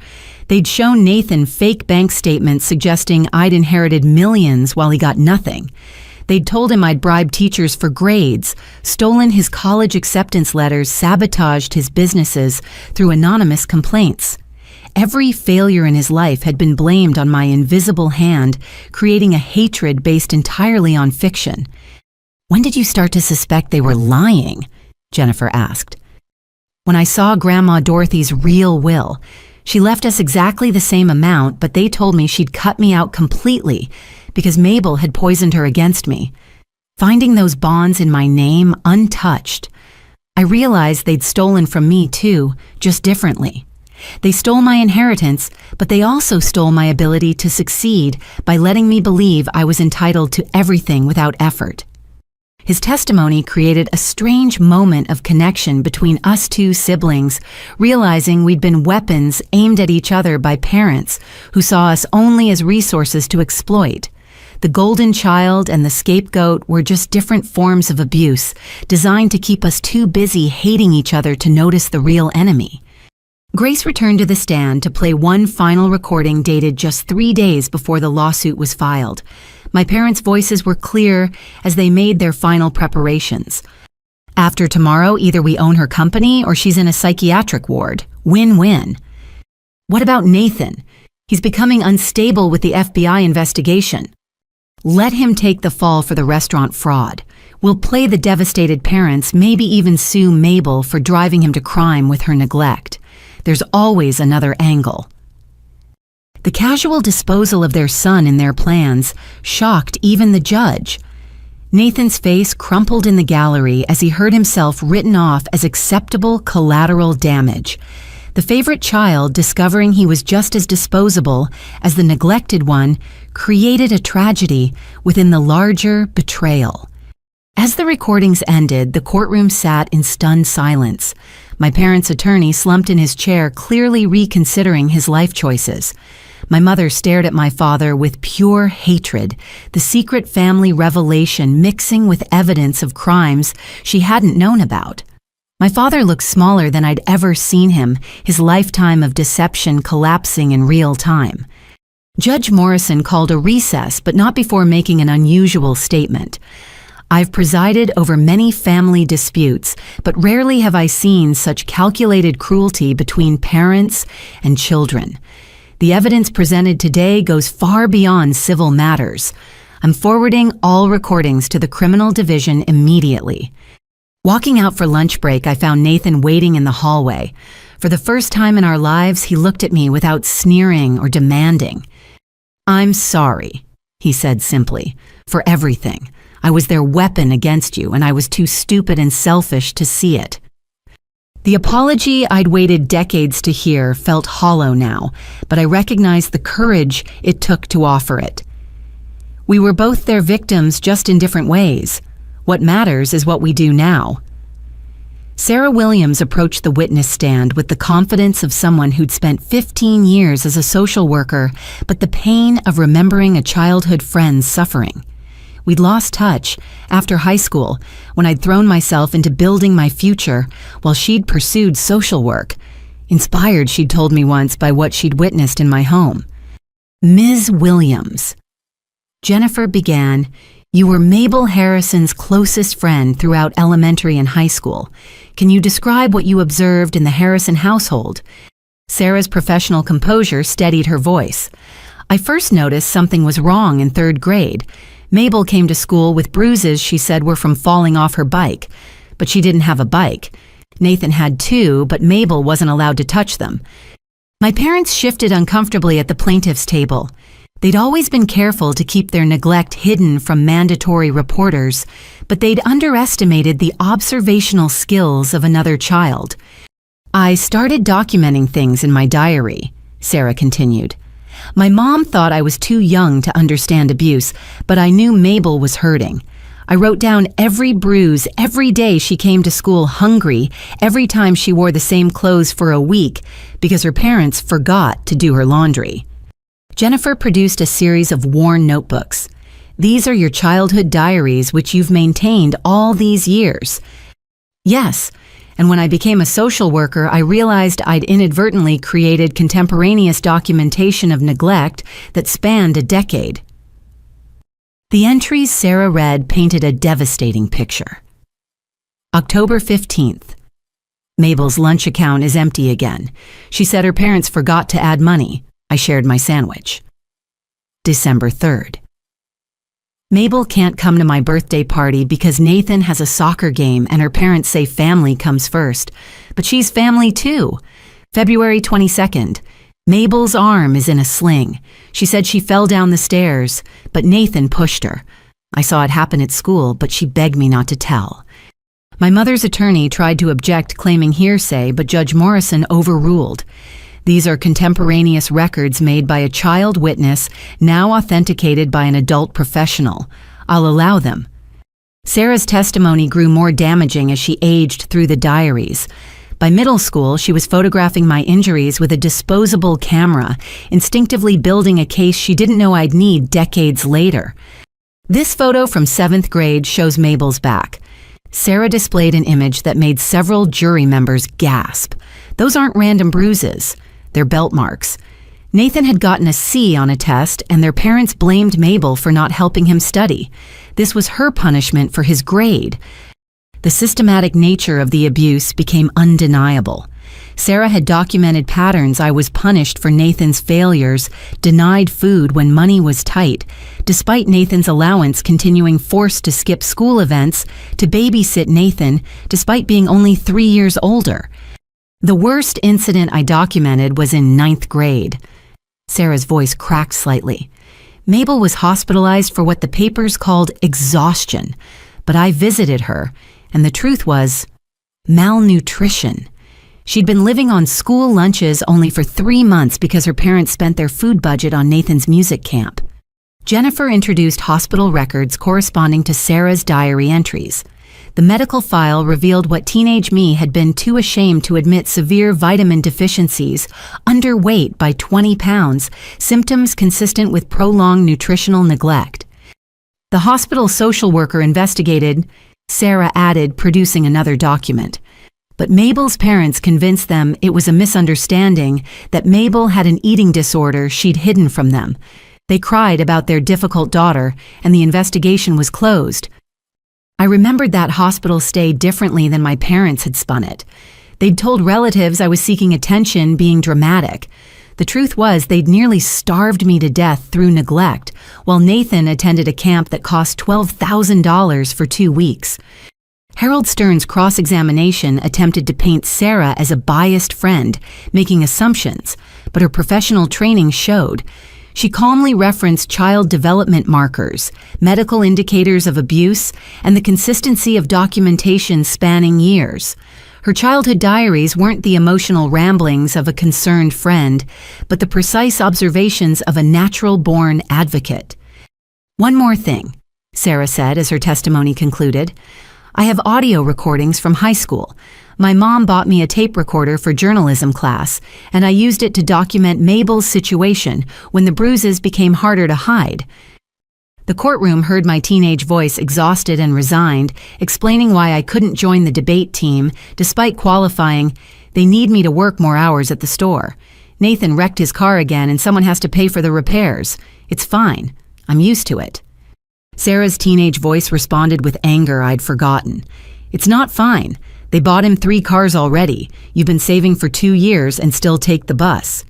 They'd shown Nathan fake bank statements suggesting I'd inherited millions while he got nothing. They'd told him I'd bribed teachers for grades, stolen his college acceptance letters, sabotaged his businesses through anonymous complaints. Every failure in his life had been blamed on my invisible hand, creating a hatred based entirely on fiction. When did you start to suspect they were lying? Jennifer asked. When I saw Grandma Dorothy's real will. She left us exactly the same amount, but they told me she'd cut me out completely because Mabel had poisoned her against me. Finding those bonds in my name untouched, I realized they'd stolen from me too, just differently. They stole my inheritance, but they also stole my ability to succeed by letting me believe I was entitled to everything without effort. His testimony created a strange moment of connection between us two siblings, realizing we'd been weapons aimed at each other by parents who saw us only as resources to exploit. The golden child and the scapegoat were just different forms of abuse, designed to keep us too busy hating each other to notice the real enemy. Grace returned to the stand to play one final recording dated just 3 days before the lawsuit was filed. My parents' voices were clear as they made their final preparations. After tomorrow, either we own her company or she's in a psychiatric ward. Win-win. What about Nathan? He's becoming unstable with the FBI investigation. Let him take the fall for the restaurant fraud. We'll play the devastated parents, maybe even sue Mabel for driving him to crime with her neglect. There's always another angle. The casual disposal of their son in their plans shocked even the judge. Nathan's face crumpled in the gallery as he heard himself written off as acceptable collateral damage. The favorite child, discovering he was just as disposable as the neglected one, created a tragedy within the larger betrayal. As the recordings ended, the courtroom sat in stunned silence. My parents' attorney slumped in his chair, clearly reconsidering his life choices. My mother stared at my father with pure hatred, the secret family revelation mixing with evidence of crimes she hadn't known about. My father looked smaller than I'd ever seen him, his lifetime of deception collapsing in real time. Judge Morrison called a recess, but not before making an unusual statement. I've presided over many family disputes, but rarely have I seen such calculated cruelty between parents and children. The evidence presented today goes far beyond civil matters. I'm forwarding all recordings to the criminal division immediately. Walking out for lunch break, I found Nathan waiting in the hallway. For the first time in our lives, he looked at me without sneering or demanding. "I'm sorry," he said simply, "for everything. I was their weapon against you, and I was too stupid and selfish to see it." The apology I'd waited decades to hear felt hollow now, but I recognized the courage it took to offer it. We were both their victims, just in different ways. What matters is what we do now. Sarah Williams approached the witness stand with the confidence of someone who'd spent 15 years as a social worker, but the pain of remembering a childhood friend's suffering. We'd lost touch after high school, when I'd thrown myself into building my future while she'd pursued social work, inspired, she'd told me once, by what she'd witnessed in my home. "Ms. Williams," Jennifer began, "you were Mabel Harrison's closest friend throughout elementary and high school. Can you describe what you observed in the Harrison household?" Sarah's professional composure steadied her voice. "I first noticed something was wrong in 3rd grade. Mabel came to school with bruises she said were from falling off her bike, but she didn't have a bike. Nathan had 2, but Mabel wasn't allowed to touch them." My parents shifted uncomfortably at the plaintiff's table. They'd always been careful to keep their neglect hidden from mandatory reporters, but they'd underestimated the observational skills of another child. I started documenting things in my diary, Sarah continued. My mom thought I was too young to understand abuse, but I knew Mabel was hurting. I wrote down every bruise every day she came to school hungry, every time she wore the same clothes for a week because her parents forgot to do her laundry. Jennifer produced a series of worn notebooks. These are your childhood diaries which you've maintained all these years. Yes, and when I became a social worker, I realized I'd inadvertently created contemporaneous documentation of neglect that spanned a decade. The entries Sarah read painted a devastating picture. October 15th. Mabel's lunch account is empty again. She said her parents forgot to add money. I shared my sandwich. December 3rd. Mabel can't come to my birthday party because Nathan has a soccer game and her parents say family comes first. But she's family too. February 22nd. Mabel's arm is in a sling. She said she fell down the stairs, but Nathan pushed her. I saw it happen at school, but she begged me not to tell. My mother's attorney tried to object, claiming hearsay, but Judge Morrison overruled. These are contemporaneous records made by a child witness, now authenticated by an adult professional. I'll allow them. Sarah's testimony grew more damaging as she aged through the diaries. By middle school, she was photographing my injuries with a disposable camera, instinctively building a case she didn't know I'd need decades later. This photo from 7th grade shows Mabel's back. Sarah displayed an image that made several jury members gasp. Those aren't random bruises. They're belt marks. Nathan had gotten a C on a test, and their parents blamed Mabel for not helping him study. This was her punishment for his grade. The systematic nature of the abuse became undeniable. Sarah had documented patterns. I was punished for Nathan's failures, denied food when money was tight, despite Nathan's allowance, continuing forced to skip school events, to babysit Nathan, despite being only 3 years older. The worst incident I documented was in 9th grade. Sarah's voice cracked slightly. Mabel was hospitalized for what the papers called exhaustion, but I visited her, and the truth was malnutrition. She'd been living on school lunches only for 3 months because her parents spent their food budget on Nathan's music camp. Jennifer introduced hospital records corresponding to Sarah's diary entries. The medical file revealed what teenage me had been too ashamed to admit: severe vitamin deficiencies, underweight by 20 pounds, symptoms consistent with prolonged nutritional neglect. The hospital social worker investigated, Sarah added, producing another document. But Mabel's parents convinced them it was a misunderstanding, that Mabel had an eating disorder she'd hidden from them. They cried about their difficult daughter, and the investigation was closed. I remembered that hospital stay differently than my parents had spun it. They'd told relatives I was seeking attention, being dramatic. The truth was they'd nearly starved me to death through neglect, while Nathan attended a camp that cost $12,000 for 2 weeks. Harold Stern's cross-examination attempted to paint Sarah as a biased friend, making assumptions, but her professional training showed. She calmly referenced child development markers, medical indicators of abuse, and the consistency of documentation spanning years. Her childhood diaries weren't the emotional ramblings of a concerned friend, but the precise observations of a natural-born advocate. One more thing, Sarah said as her testimony concluded. I have audio recordings from high school. My mom bought me a tape recorder for journalism class, and I used it to document Mabel's situation when the bruises became harder to hide. The courtroom heard my teenage voice, exhausted and resigned, explaining why I couldn't join the debate team, despite qualifying, "They need me to work more hours at the store. Nathan wrecked his car again and someone has to pay for the repairs. It's fine. I'm used to it." Sarah's teenage voice responded with anger I'd forgotten. "It's not fine. They bought him 3 cars already. You've been saving for 2 years and still take the bus."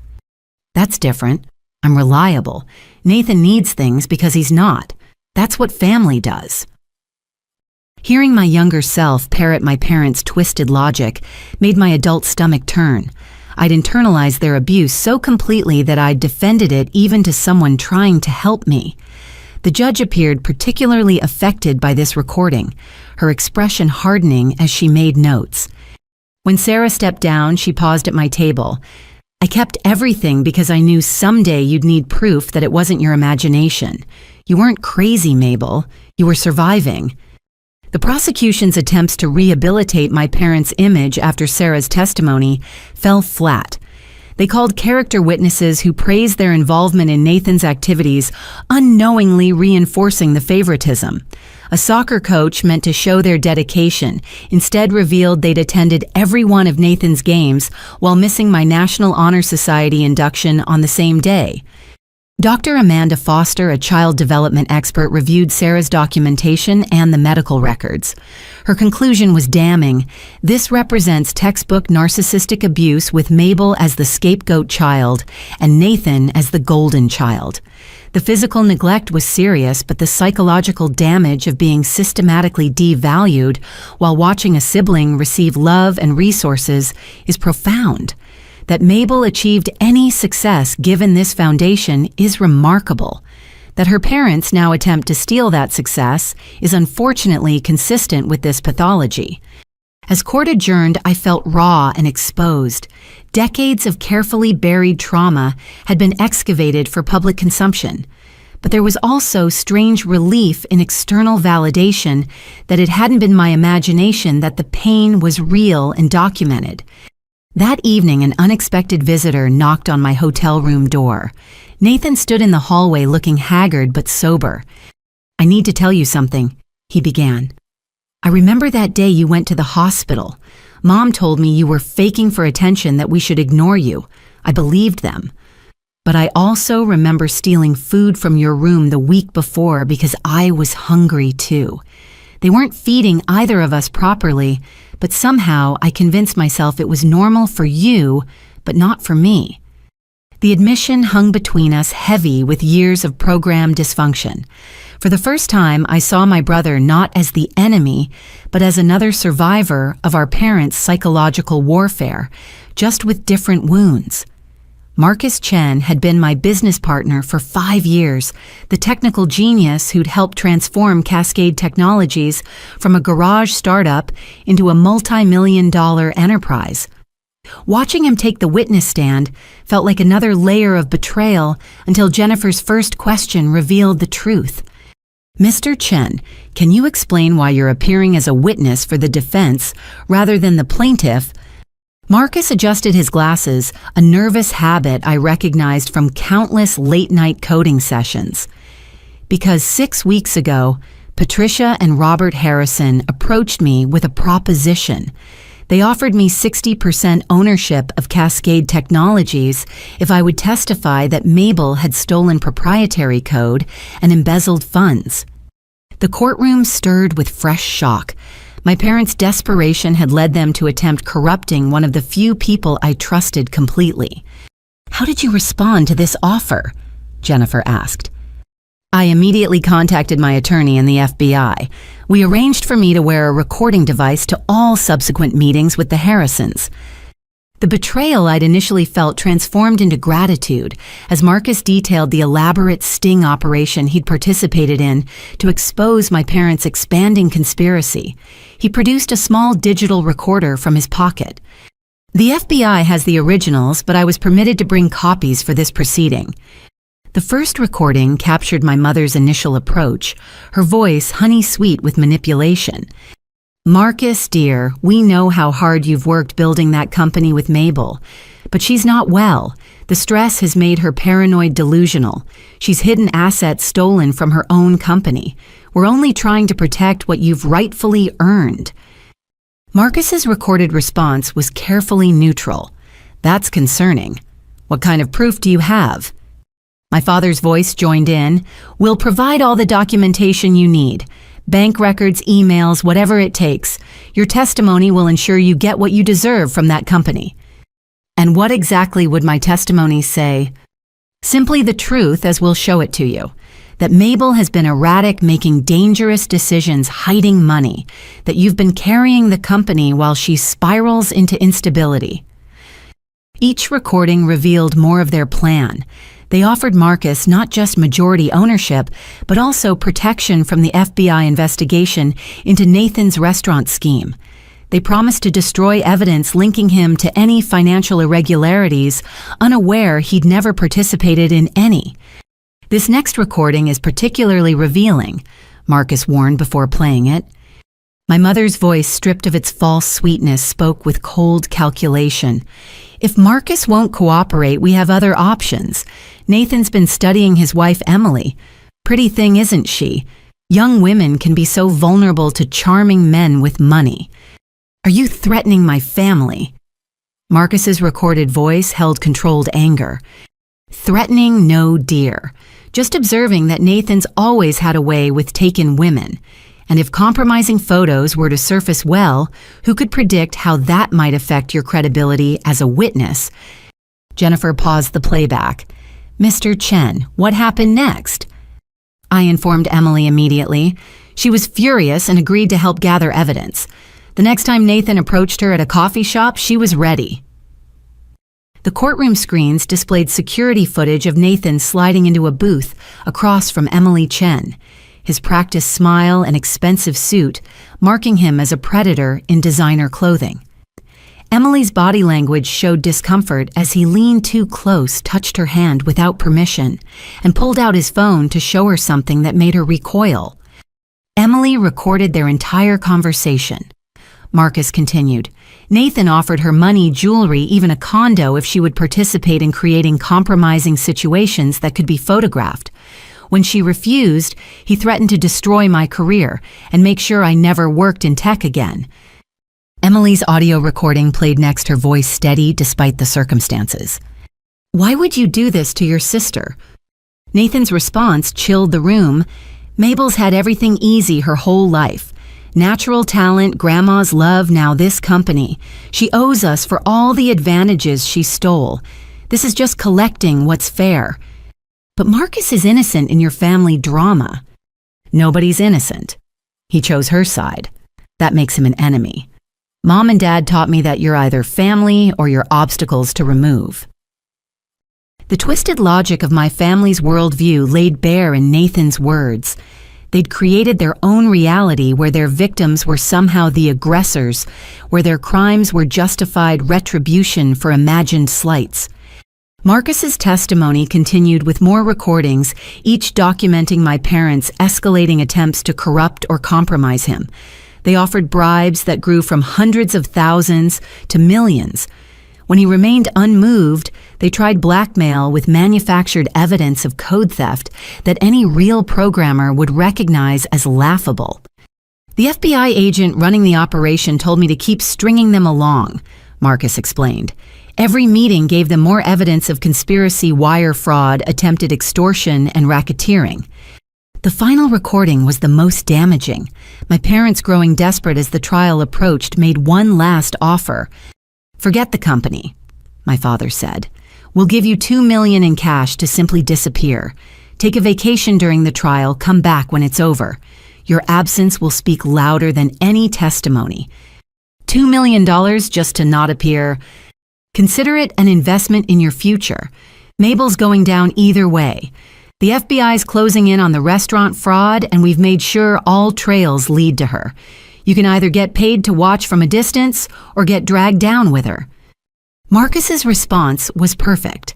"That's different. I'm reliable. Nathan needs things because he's not. That's what family does." Hearing my younger self parrot my parents' twisted logic made my adult stomach turn. I'd internalized their abuse so completely that I'd defended it even to someone trying to help me. The judge appeared particularly affected by this recording, her expression hardening as she made notes. When Sarah stepped down, she paused at my table. "I kept everything because I knew someday you'd need proof that it wasn't your imagination. You weren't crazy, Mabel. You were surviving." The prosecution's attempts to rehabilitate my parents' image after Sarah's testimony fell flat. They called character witnesses who praised their involvement in Nathan's activities, unknowingly reinforcing the favoritism. A soccer coach meant to show their dedication instead revealed they'd attended every one of Nathan's games while missing my National Honor Society induction on the same day. Dr. Amanda Foster, a child development expert, reviewed Sarah's documentation and the medical records. Her conclusion was damning. This represents textbook narcissistic abuse with Mabel as the scapegoat child and Nathan as the golden child. The physical neglect was serious, but the psychological damage of being systematically devalued while watching a sibling receive love and resources is profound. That Mabel achieved any success given this foundation is remarkable. That her parents now attempt to steal that success is unfortunately consistent with this pathology. As court adjourned, I felt raw and exposed. Decades of carefully buried trauma had been excavated for public consumption. But there was also strange relief in external validation that it hadn't been my imagination, that the pain was real and documented. That evening, an unexpected visitor knocked on my hotel room door. Nathan stood in the hallway looking haggard but sober. "I need to tell you something," he began. "I remember that day you went to the hospital. Mom told me you were faking for attention, that we should ignore you. I believed them. But I also remember stealing food from your room the week before because I was hungry too. They weren't feeding either of us properly, but somehow I convinced myself it was normal for you, but not for me." The admission hung between us heavy with years of program dysfunction. For the first time, I saw my brother not as the enemy, but as another survivor of our parents' psychological warfare, just with different wounds. Marcus Chen had been my business partner for 5 years, the technical genius who'd helped transform Cascade Technologies from a garage startup into a multi-million-dollar enterprise. Watching him take the witness stand felt like another layer of betrayal until Jennifer's first question revealed the truth. "Mr. Chen, can you explain why you're appearing as a witness for the defense rather than the plaintiff?" Marcus adjusted his glasses, a nervous habit I recognized from countless late-night coding sessions. "Because 6 weeks ago, Patricia and Robert Harrison approached me with a proposition. They offered me 60% ownership of Cascade Technologies if I would testify that Mabel had stolen proprietary code and embezzled funds." The courtroom stirred with fresh shock. My parents' desperation had led them to attempt corrupting one of the few people I trusted completely. "How did you respond to this offer?" Jennifer asked. "I immediately contacted my attorney and the FBI. We arranged for me to wear a recording device to all subsequent meetings with the Harrisons." The betrayal I'd initially felt transformed into gratitude as Marcus detailed the elaborate sting operation he'd participated in to expose my parents' expanding conspiracy. He produced a small digital recorder from his pocket. "The FBI has the originals, but I was permitted to bring copies for this proceeding." The first recording captured my mother's initial approach, her voice honey-sweet with manipulation. "Marcus, dear, we know how hard you've worked building that company with Mabel, but she's not well. The stress has made her paranoid delusional. She's hidden assets stolen from her own company. We're only trying to protect what you've rightfully earned." Marcus's recorded response was carefully neutral. "That's concerning. What kind of proof do you have?" My father's voice joined in. "We'll provide all the documentation you need. Bank records, emails, whatever it takes. Your testimony will ensure you get what you deserve from that company." "And what exactly would my testimony say?" "Simply the truth, as we'll show it to you. That Mabel has been erratic, making dangerous decisions, hiding money. That you've been carrying the company while she spirals into instability." Each recording revealed more of their plan. They offered Marcus not just majority ownership, but also protection from the FBI investigation into Nathan's restaurant scheme. They promised to destroy evidence linking him to any financial irregularities, unaware he'd never participated in any. "This next recording is particularly revealing," Marcus warned before playing it. My mother's voice, stripped of its false sweetness, spoke with cold calculation. "If Marcus won't cooperate, we have other options. Nathan's been studying his wife, Emily. Pretty thing, isn't she? Young women can be so vulnerable to charming men with money. Are you threatening my family?" Marcus's recorded voice held controlled anger. "Threatening, no, dear. Just observing that Nathan's always had a way with taken women. And if compromising photos were to surface well, who could predict how that might affect your credibility as a witness?" Jennifer paused the playback. "Mr. Chen, what happened next?" I informed Emily immediately. She was furious and agreed to help gather evidence. The next time Nathan approached her at a coffee shop, she was ready. The courtroom screens displayed security footage of Nathan sliding into a booth across from Emily Chen, his practiced smile and expensive suit marking him as a predator in designer clothing. Emily's body language showed discomfort as he leaned too close, touched her hand without permission, and pulled out his phone to show her something that made her recoil. Emily recorded their entire conversation. Marcus continued. Nathan offered her money, jewelry, even a condo if she would participate in creating compromising situations that could be photographed. When she refused, he threatened to destroy my career and make sure I never worked in tech again. Emily's audio recording played next, her voice steady despite the circumstances. "Why would you do this to your sister?" Nathan's response chilled the room. "Mabel's had everything easy her whole life. Natural talent, grandma's love, now this company. She owes us for all the advantages she stole. This is just collecting what's fair. But Marcus is innocent in your family drama." "Nobody's innocent. He chose her side. That makes him an enemy. Mom and Dad taught me that you're either family or you're obstacles to remove." The twisted logic of my family's worldview laid bare in Nathan's words. They'd created their own reality where their victims were somehow the aggressors, where their crimes were justified retribution for imagined slights. Marcus's testimony continued with more recordings, each documenting my parents' escalating attempts to corrupt or compromise him. They offered bribes that grew from hundreds of thousands to millions. When he remained unmoved, they tried blackmail with manufactured evidence of code theft that any real programmer would recognize as laughable. "The FBI agent running the operation told me to keep stringing them along," Marcus explained. "Every meeting gave them more evidence of conspiracy, wire fraud, attempted extortion, and racketeering." The final recording was the most damaging. My parents, growing desperate as the trial approached, made one last offer. "Forget the company," my father said. "We'll give you $2 million in cash to simply disappear. Take a vacation during the trial, come back when it's over. Your absence will speak louder than any testimony. $2 million just to not appear. Consider it an investment in your future. Mabel's going down either way. The FBI's closing in on the restaurant fraud, and we've made sure all trails lead to her. You can either get paid to watch from a distance or get dragged down with her." Marcus's response was perfect.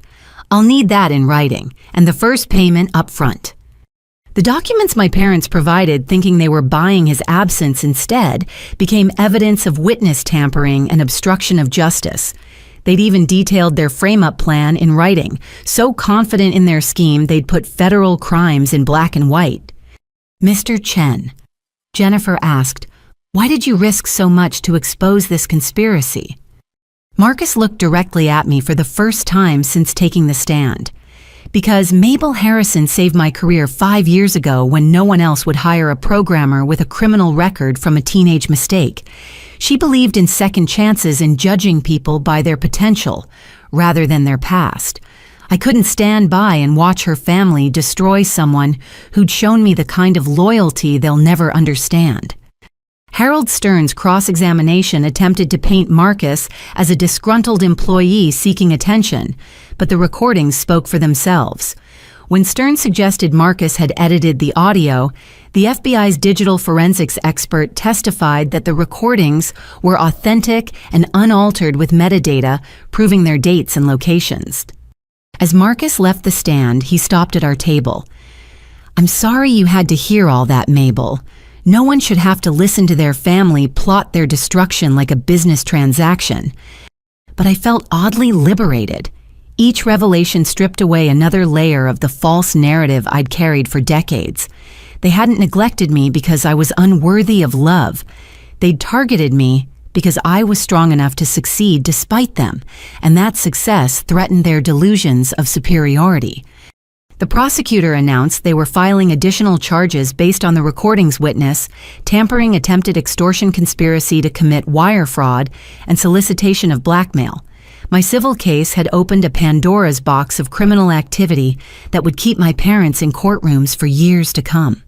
"I'll need that in writing, and the first payment up front." The documents my parents provided, thinking they were buying his absence instead, became evidence of witness tampering and obstruction of justice. They'd even detailed their frame-up plan in writing, so confident in their scheme they'd put federal crimes in black and white. "Mr. Chen," Jennifer asked, "why did you risk so much to expose this conspiracy?" Marcus looked directly at me for the first time since taking the stand. "Because Mabel Harrison saved my career 5 years ago when no one else would hire a programmer with a criminal record from a teenage mistake. She believed in second chances in judging people by their potential rather than their past. I couldn't stand by and watch her family destroy someone who'd shown me the kind of loyalty they'll never understand." Harold Stern's cross-examination attempted to paint Marcus as a disgruntled employee seeking attention, but the recordings spoke for themselves. When Stern suggested Marcus had edited the audio, the FBI's digital forensics expert testified that the recordings were authentic and unaltered with metadata, proving their dates and locations. As Marcus left the stand, he stopped at our table. "I'm sorry you had to hear all that, Mabel. No one should have to listen to their family plot their destruction like a business transaction. But I felt oddly liberated. Each revelation stripped away another layer of the false narrative I'd carried for decades. They hadn't neglected me because I was unworthy of love. They'd targeted me because I was strong enough to succeed despite them, and that success threatened their delusions of superiority." The prosecutor announced they were filing additional charges based on the recordings witness, tampering, attempted extortion, conspiracy to commit wire fraud, and solicitation of blackmail. My civil case had opened a Pandora's box of criminal activity that would keep my parents in courtrooms for years to come.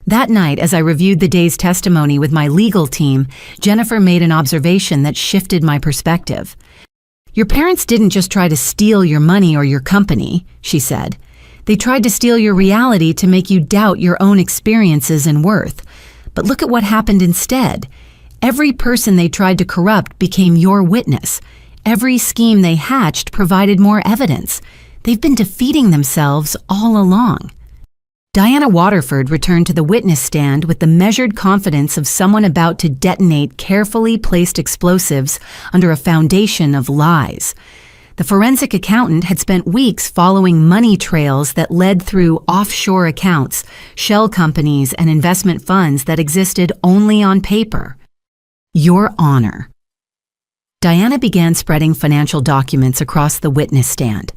That night, as I reviewed the day's testimony with my legal team, Jennifer made an observation that shifted my perspective. "Your parents didn't just try to steal your money or your company," she said. "They tried to steal your reality to make you doubt your own experiences and worth. But look at what happened instead. Every person they tried to corrupt became your witness. Every scheme they hatched provided more evidence. They've been defeating themselves all along." Diana Waterford returned to the witness stand with the measured confidence of someone about to detonate carefully placed explosives under a foundation of lies. The forensic accountant had spent weeks following money trails that led through offshore accounts, shell companies, and investment funds that existed only on paper. "Your Honor." Diana began spreading financial documents across the witness stand.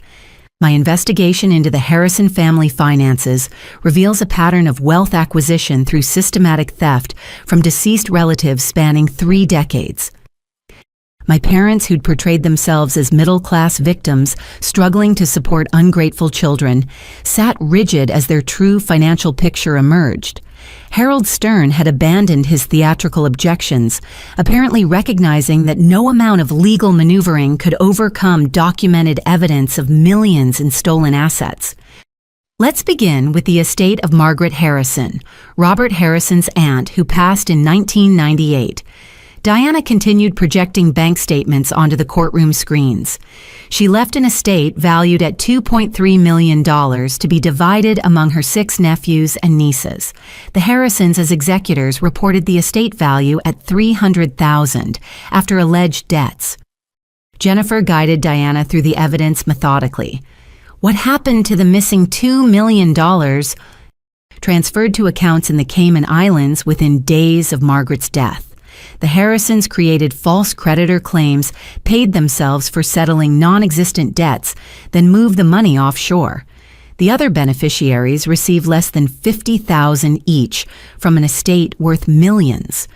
"My investigation into the Harrison family finances reveals a pattern of wealth acquisition through systematic theft from deceased relatives spanning 3 decades. My parents, who'd portrayed themselves as middle-class victims struggling to support ungrateful children, sat rigid as their true financial picture emerged. Harold Stern had abandoned his theatrical objections, apparently recognizing that no amount of legal maneuvering could overcome documented evidence of millions in stolen assets. Let's begin with the estate of Margaret Harrison, Robert Harrison's aunt, who passed in 1998. Diana continued projecting bank statements onto the courtroom screens. She left an estate valued at $2.3 million to be divided among her 6 nephews and nieces. The Harrisons, as executors, reported the estate value at $300,000 after alleged debts. Jennifer guided Diana through the evidence methodically. What happened to the missing $2 million transferred to accounts in the Cayman Islands within days of Margaret's death? The Harrisons created false creditor claims, paid themselves for settling non-existent debts, then moved the money offshore. The other beneficiaries received less than $50,000 each from an estate worth millions.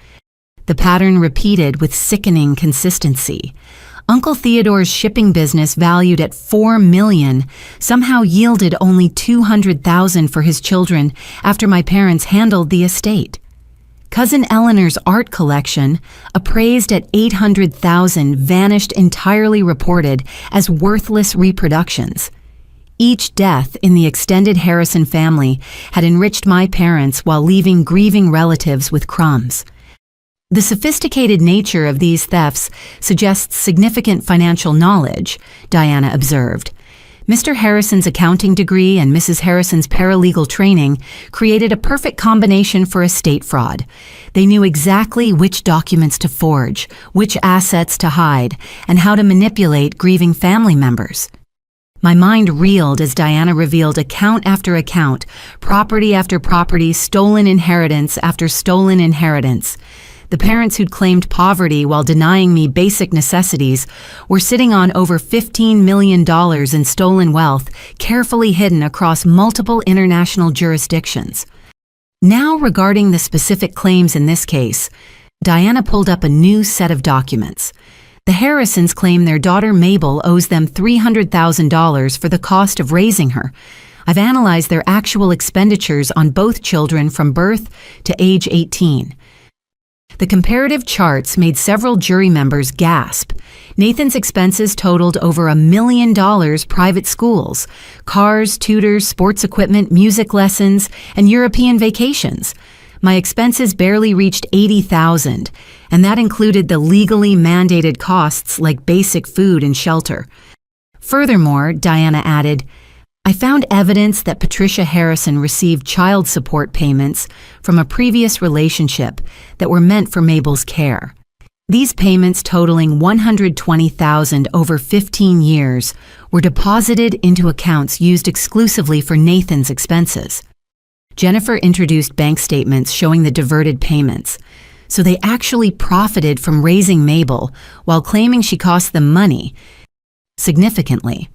The pattern repeated with sickening consistency. Uncle Theodore's shipping business, valued at $4 million, somehow yielded only $200,000 for his children after my parents handled the estate. Cousin Eleanor's art collection, appraised at $800,000, vanished entirely, reported as worthless reproductions. Each death in the extended Harrison family had enriched my parents while leaving grieving relatives with crumbs. The sophisticated nature of these thefts suggests significant financial knowledge, Diana observed. Mr. Harrison's accounting degree and Mrs. Harrison's paralegal training created a perfect combination for estate fraud. They knew exactly which documents to forge, which assets to hide, and how to manipulate grieving family members. My mind reeled as Diana revealed account after account, property after property, stolen inheritance after stolen inheritance. The parents who'd claimed poverty while denying me basic necessities were sitting on over $15 million in stolen wealth, carefully hidden across multiple international jurisdictions. Now, regarding the specific claims in this case, Diana pulled up a new set of documents. The Harrisons claim their daughter Mabel owes them $300,000 for the cost of raising her. I've analyzed their actual expenditures on both children from birth to age 18. The comparative charts made several jury members gasp. Nathan's expenses totaled over $1 million: private schools, cars, tutors, sports equipment, music lessons, and European vacations. My expenses barely reached $80,000, and that included the legally mandated costs like basic food and shelter. Furthermore, Diana added, I found evidence that Patricia Harrison received child support payments from a previous relationship that were meant for Mabel's care. These payments, totaling $120,000 over 15 years, were deposited into accounts used exclusively for Nathan's expenses. Jennifer introduced bank statements showing the diverted payments, so they actually profited from raising Mabel while claiming she cost them money. Significantly,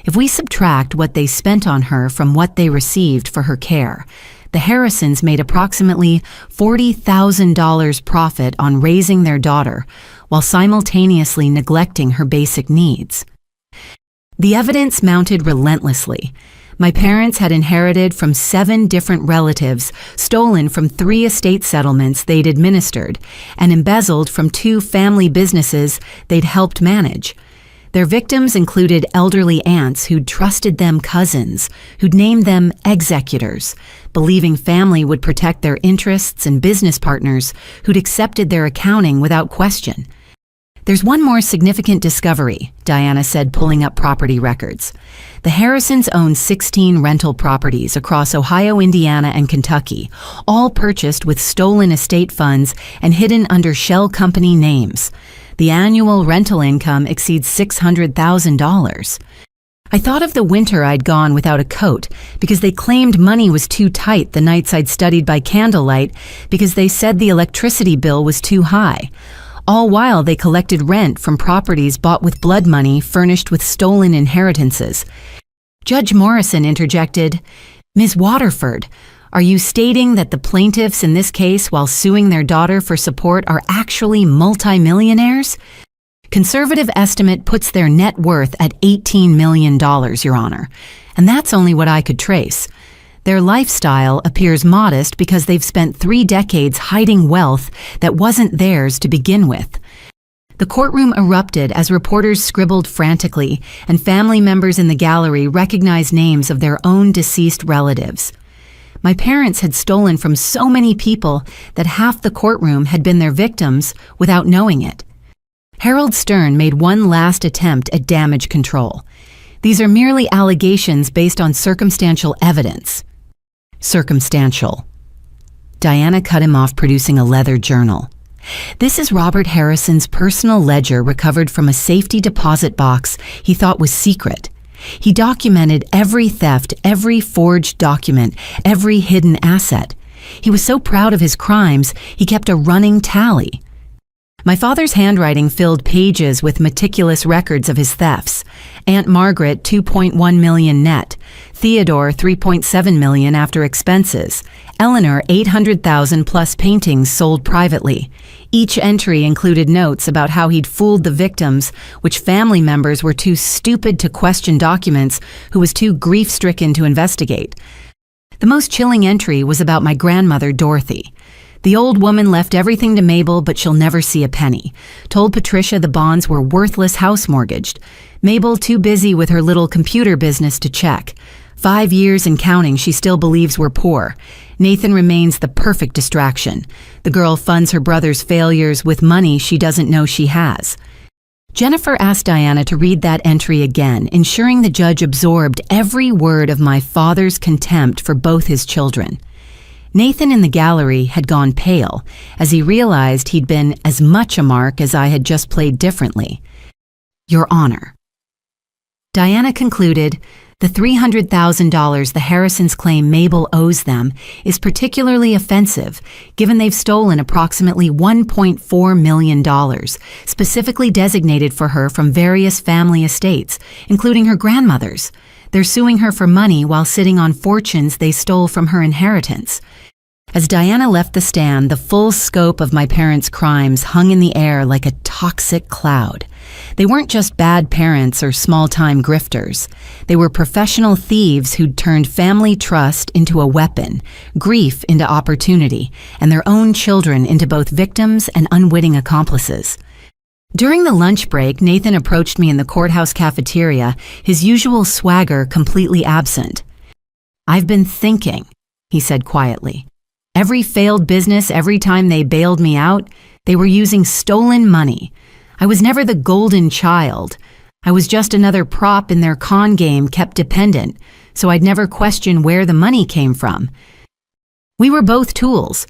if we subtract what they spent on her from what they received for her care, the Harrisons made approximately $40,000 profit on raising their daughter while simultaneously neglecting her basic needs. The evidence mounted relentlessly. My parents had inherited from 7 different relatives, stolen from 3 estate settlements they'd administered, and embezzled from 2 family businesses they'd helped manage. Their victims included elderly aunts who'd trusted them cousins, who'd named them executors, believing family would protect their interests, and business partners who'd accepted their accounting without question. There's one more significant discovery, Diana said, pulling up property records. The Harrisons own 16 rental properties across Ohio, Indiana, and Kentucky, all purchased with stolen estate funds and hidden under shell company names. The annual rental income exceeds $600,000. I thought of the winter I'd gone without a coat because they claimed money was too tight the nights I'd studied by candlelight because they said the electricity bill was too high. All while they collected rent from properties bought with blood money furnished with stolen inheritances. Judge Morrison interjected, Ms. Waterford, are you stating that the plaintiffs in this case, while suing their daughter for support, are actually multimillionaires? Conservative estimate puts their net worth at $18 million, Your Honor, and that's only what I could trace. Their lifestyle appears modest because they've spent 3 decades hiding wealth that wasn't theirs to begin with. The courtroom erupted as reporters scribbled frantically, and family members in the gallery recognized names of their own deceased relatives. My parents had stolen from so many people that half the courtroom had been their victims without knowing it. Harold Stern made one last attempt at damage control. These are merely allegations based on circumstantial evidence. Circumstantial. Diana cut him off, producing a leather journal. This is Robert Harrison's personal ledger recovered from a safety deposit box he thought was secret. He documented every theft, every forged document, every hidden asset. He was so proud of his crimes, he kept a running tally. My father's handwriting filled pages with meticulous records of his thefts. Aunt Margaret, $2.1 million net. Theodore, $3.7 million after expenses. Eleanor, $800,000 plus paintings sold privately. Each entry included notes about how he'd fooled the victims, which family members were too stupid to question documents, who was too grief-stricken to investigate. The most chilling entry was about my grandmother, Dorothy. The old woman left everything to Mabel, but she'll never see a penny. Told Patricia the bonds were worthless, house mortgaged. Mabel too busy with her little computer business to check. 5 years and counting, she still believes we're poor. Nathan remains the perfect distraction. The girl funds her brother's failures with money she doesn't know she has. Jennifer asked Diana to read that entry again, ensuring the judge absorbed every word of my father's contempt for both his children. Nathan in the gallery had gone pale as he realized he'd been as much a mark as I had just played differently. Your Honor. Diana concluded, the $300,000 the Harrisons claim Mabel owes them is particularly offensive, given they've stolen approximately $1.4 million, specifically designated for her from various family estates, including her grandmother's. They're suing her for money while sitting on fortunes they stole from her inheritance. As Diana left the stand, the full scope of my parents' crimes hung in the air like a toxic cloud. They weren't just bad parents or small-time grifters. They were professional thieves who'd turned family trust into a weapon, grief into opportunity, and their own children into both victims and unwitting accomplices. During the lunch break, Nathan approached me in the courthouse cafeteria, his usual swagger completely absent. "I've been thinking," he said quietly. "Every failed business, every time they bailed me out, they were using stolen money. I was never the golden child. I was just another prop in their con game kept dependent, so I'd never question where the money came from. We were both tools."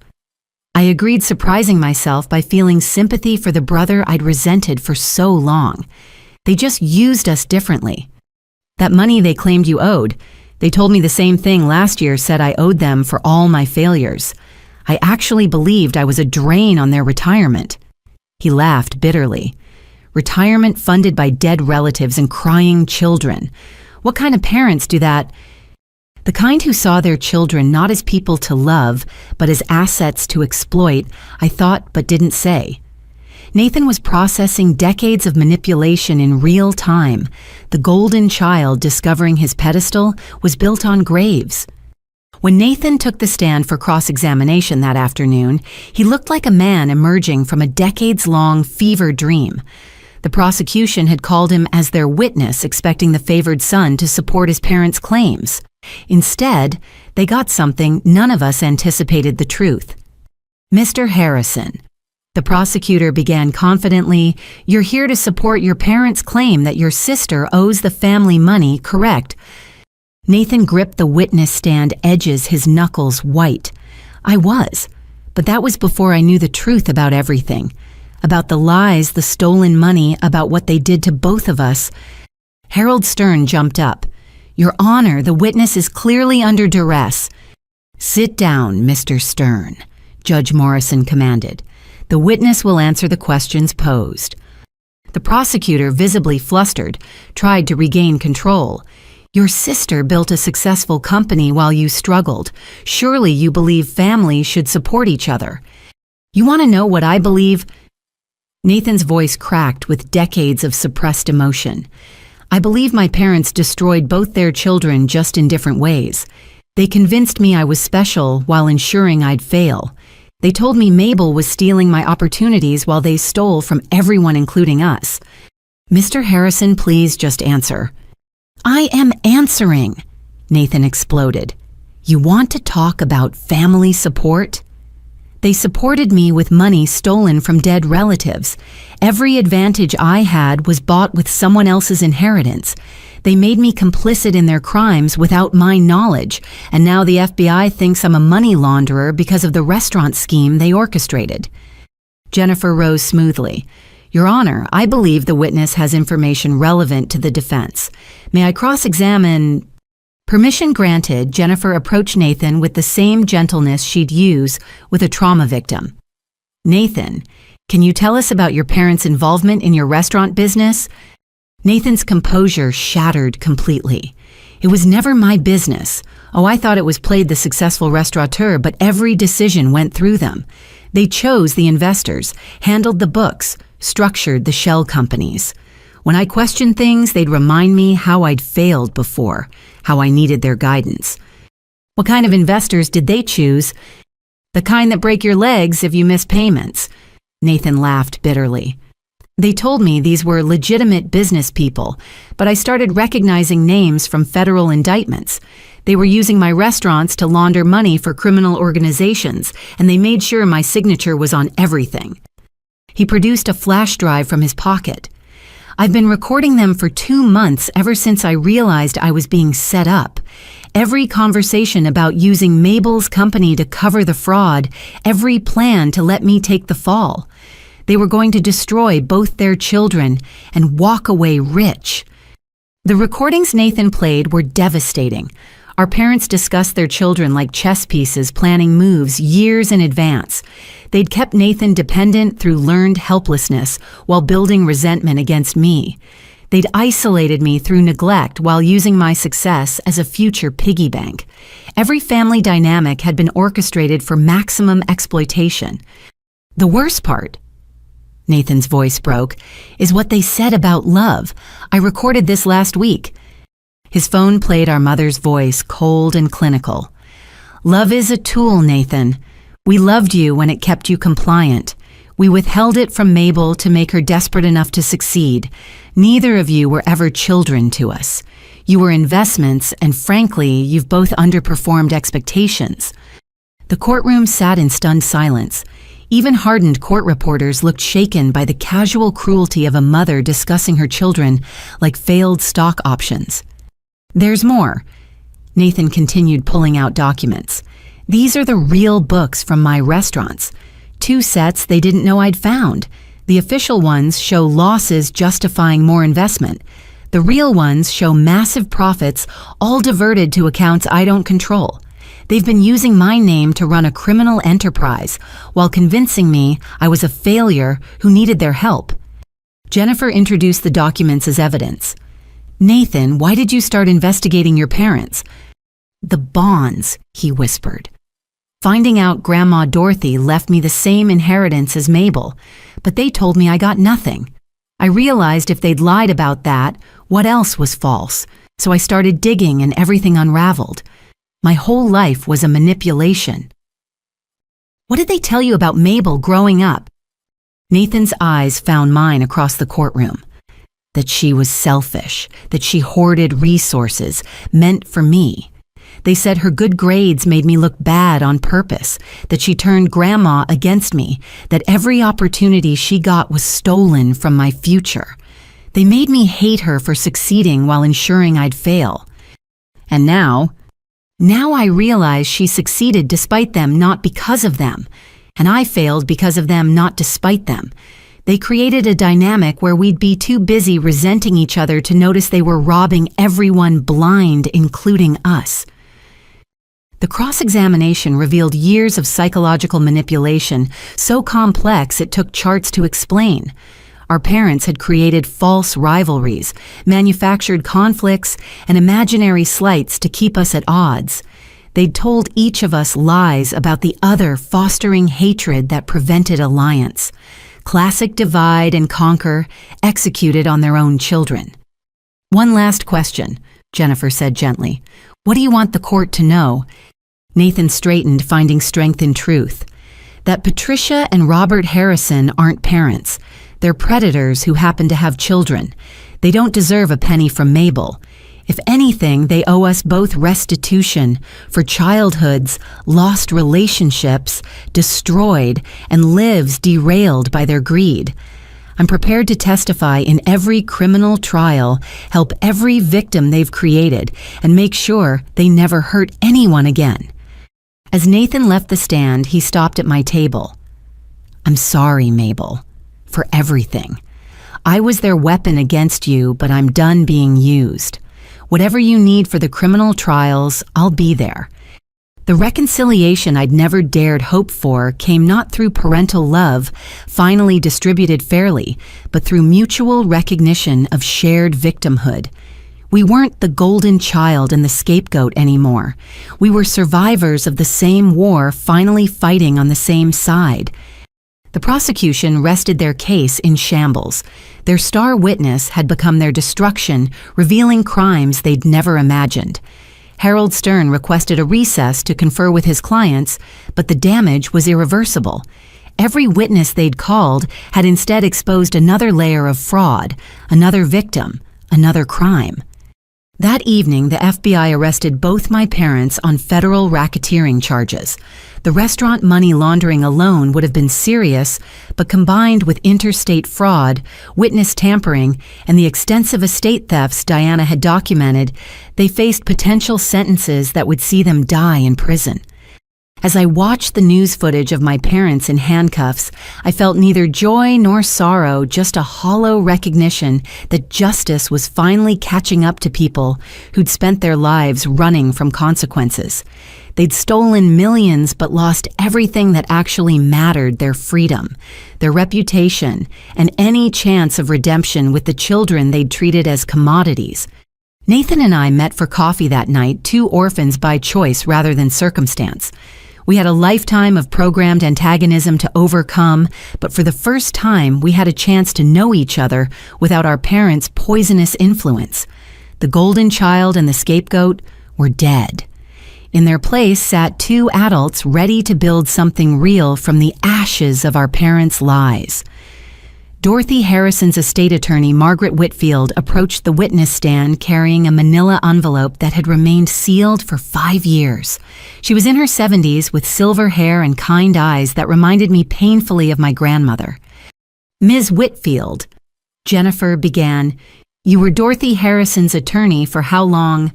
I agreed, surprising myself by feeling sympathy for the brother I'd resented for so long. They just used us differently. "That money they claimed you owed, they told me the same thing last year said I owed them for all my failures. I actually believed I was a drain on their retirement." He laughed bitterly. "Retirement funded by dead relatives and crying children. What kind of parents do that?" "The kind who saw their children not as people to love, but as assets to exploit," I thought but didn't say. Nathan was processing decades of manipulation in real time. The golden child discovering his pedestal was built on graves. When Nathan took the stand for cross-examination that afternoon, he looked like a man emerging from a decades-long fever dream. The prosecution had called him as their witness, expecting the favored son to support his parents' claims. Instead, they got something none of us anticipated: the truth. "Mr. Harrison," the prosecutor began confidently, "you're here to support your parents' claim that your sister owes the family money, correct?" Nathan gripped the witness stand edges, his knuckles white. I was, but that was before I knew the truth about everything. About the lies, the stolen money, about what they did to both of us. Harold Stern jumped up. "Your Honor, the witness is clearly under duress." "Sit down, Mr. Stern," Judge Morrison commanded. "The witness will answer the questions posed." The prosecutor, visibly flustered, tried to regain control. "Your sister built a successful company while you struggled. Surely you believe families should support each other." "You want to know what I believe?" Nathan's voice cracked with decades of suppressed emotion. "I believe my parents destroyed both their children, just in different ways. They convinced me I was special while ensuring I'd fail. They told me Mabel was stealing my opportunities while they stole from everyone, including us." "Mr. Harrison, please just answer." "I am answering," Nathan exploded. "You want to talk about family support? They supported me with money stolen from dead relatives. Every advantage I had was bought with someone else's inheritance. They made me complicit in their crimes without my knowledge, and now the FBI thinks I'm a money launderer because of the restaurant scheme they orchestrated." Jennifer rose smoothly. "Your Honor, I believe the witness has information relevant to the defense. May I cross-examine?" Permission granted, Jennifer approached Nathan with the same gentleness she'd use with a trauma victim. "Nathan, can you tell us about your parents' involvement in your restaurant business?" Nathan's composure shattered completely. "It was never my business. Oh, I thought it was played the successful restaurateur, but every decision went through them. They chose the investors, handled the books, structured the shell companies. When I questioned things, they'd remind me how I'd failed before, how I needed their guidance." "What kind of investors did they choose?" "The kind that break your legs if you miss payments." Nathan laughed bitterly. "They told me these were legitimate business people, but I started recognizing names from federal indictments. They were using my restaurants to launder money for criminal organizations, and they made sure my signature was on everything." He produced a flash drive from his pocket. "I've been recording them for 2 months ever since I realized I was being set up. Every conversation about using Mabel's company to cover the fraud, every plan to let me take the fall. They were going to destroy both their children and walk away rich." The recordings Nathan played were devastating. Our parents discussed their children like chess pieces, planning moves years in advance. They'd kept Nathan dependent through learned helplessness while building resentment against me. They'd isolated me through neglect while using my success as a future piggy bank. Every family dynamic had been orchestrated for maximum exploitation. The worst part, Nathan's voice broke, is what they said about love. I recorded this last week. His phone played our mother's voice, cold and clinical. Love is a tool, Nathan. We loved you when it kept you compliant. We withheld it from Mabel to make her desperate enough to succeed. Neither of you were ever children to us. You were investments, and frankly, you've both underperformed expectations. The courtroom sat in stunned silence. Even hardened court reporters looked shaken by the casual cruelty of a mother discussing her children like failed stock options. There's more. Nathan continued pulling out documents. These are the real books from my restaurants. 2 sets they didn't know I'd found. The official ones show losses justifying more investment. The real ones show massive profits, all diverted to accounts I don't control. They've been using my name to run a criminal enterprise while convincing me I was a failure who needed their help. Jennifer introduced the documents as evidence. Nathan, why did you start investigating your parents? The bonds, he whispered. Finding out Grandma Dorothy left me the same inheritance as Mabel, but they told me I got nothing. I realized if they'd lied about that, what else was false? So I started digging and everything unraveled. My whole life was a manipulation. What did they tell you about Mabel growing up? Nathan's eyes found mine across the courtroom. That she was selfish, that she hoarded resources meant for me. They said her good grades made me look bad on purpose, that she turned Grandma against me, that every opportunity she got was stolen from my future. They made me hate her for succeeding while ensuring I'd fail. And now I realize she succeeded despite them, not because of them. And I failed because of them, not despite them. They created a dynamic where we'd be too busy resenting each other to notice they were robbing everyone blind, including us. The cross-examination revealed years of psychological manipulation, so complex it took charts to explain. Our parents had created false rivalries, manufactured conflicts, and imaginary slights to keep us at odds. They'd told each of us lies about the other, fostering hatred that prevented alliance. Classic divide and conquer, executed on their own children. One last question, Jennifer said gently. What do you want the court to know? Nathan straightened, finding strength in truth. That Patricia and Robert Harrison aren't parents. They're predators who happen to have children. They don't deserve a penny from Mabel. If anything, they owe us both restitution for childhoods, lost relationships, destroyed, and lives derailed by their greed. I'm prepared to testify in every criminal trial, help every victim they've created, and make sure they never hurt anyone again. As Nathan left the stand, he stopped at my table. I'm sorry, Mabel, for everything. I was their weapon against you, but I'm done being used. Whatever you need for the criminal trials, I'll be there. The reconciliation I'd never dared hope for came not through parental love, finally distributed fairly, but through mutual recognition of shared victimhood. We weren't the golden child and the scapegoat anymore. We were survivors of the same war, finally fighting on the same side. The prosecution rested their case in shambles. Their star witness had become their destruction, revealing crimes they'd never imagined. Harold Stern requested a recess to confer with his clients, but the damage was irreversible. Every witness they'd called had instead exposed another layer of fraud, another victim, another crime. That evening, the FBI arrested both my parents on federal racketeering charges. The restaurant money laundering alone would have been serious, but combined with interstate fraud, witness tampering, and the extensive estate thefts Diana had documented, they faced potential sentences that would see them die in prison. As I watched the news footage of my parents in handcuffs, I felt neither joy nor sorrow, just a hollow recognition that justice was finally catching up to people who'd spent their lives running from consequences. They'd stolen millions but lost everything that actually mattered: their freedom, their reputation, and any chance of redemption with the children they'd treated as commodities. Nathan and I met for coffee that night, two orphans by choice rather than circumstance. We had a lifetime of programmed antagonism to overcome, but for the first time we had a chance to know each other without our parents' poisonous influence. The golden child and the scapegoat were dead. In their place sat two adults ready to build something real from the ashes of our parents' lies. Dorothy Harrison's estate attorney, Margaret Whitfield, approached the witness stand carrying a manila envelope that had remained sealed for 5 years. She was in her 70s with silver hair and kind eyes that reminded me painfully of my grandmother. "Ms. Whitfield," Jennifer began, "you were Dorothy Harrison's attorney for how long?"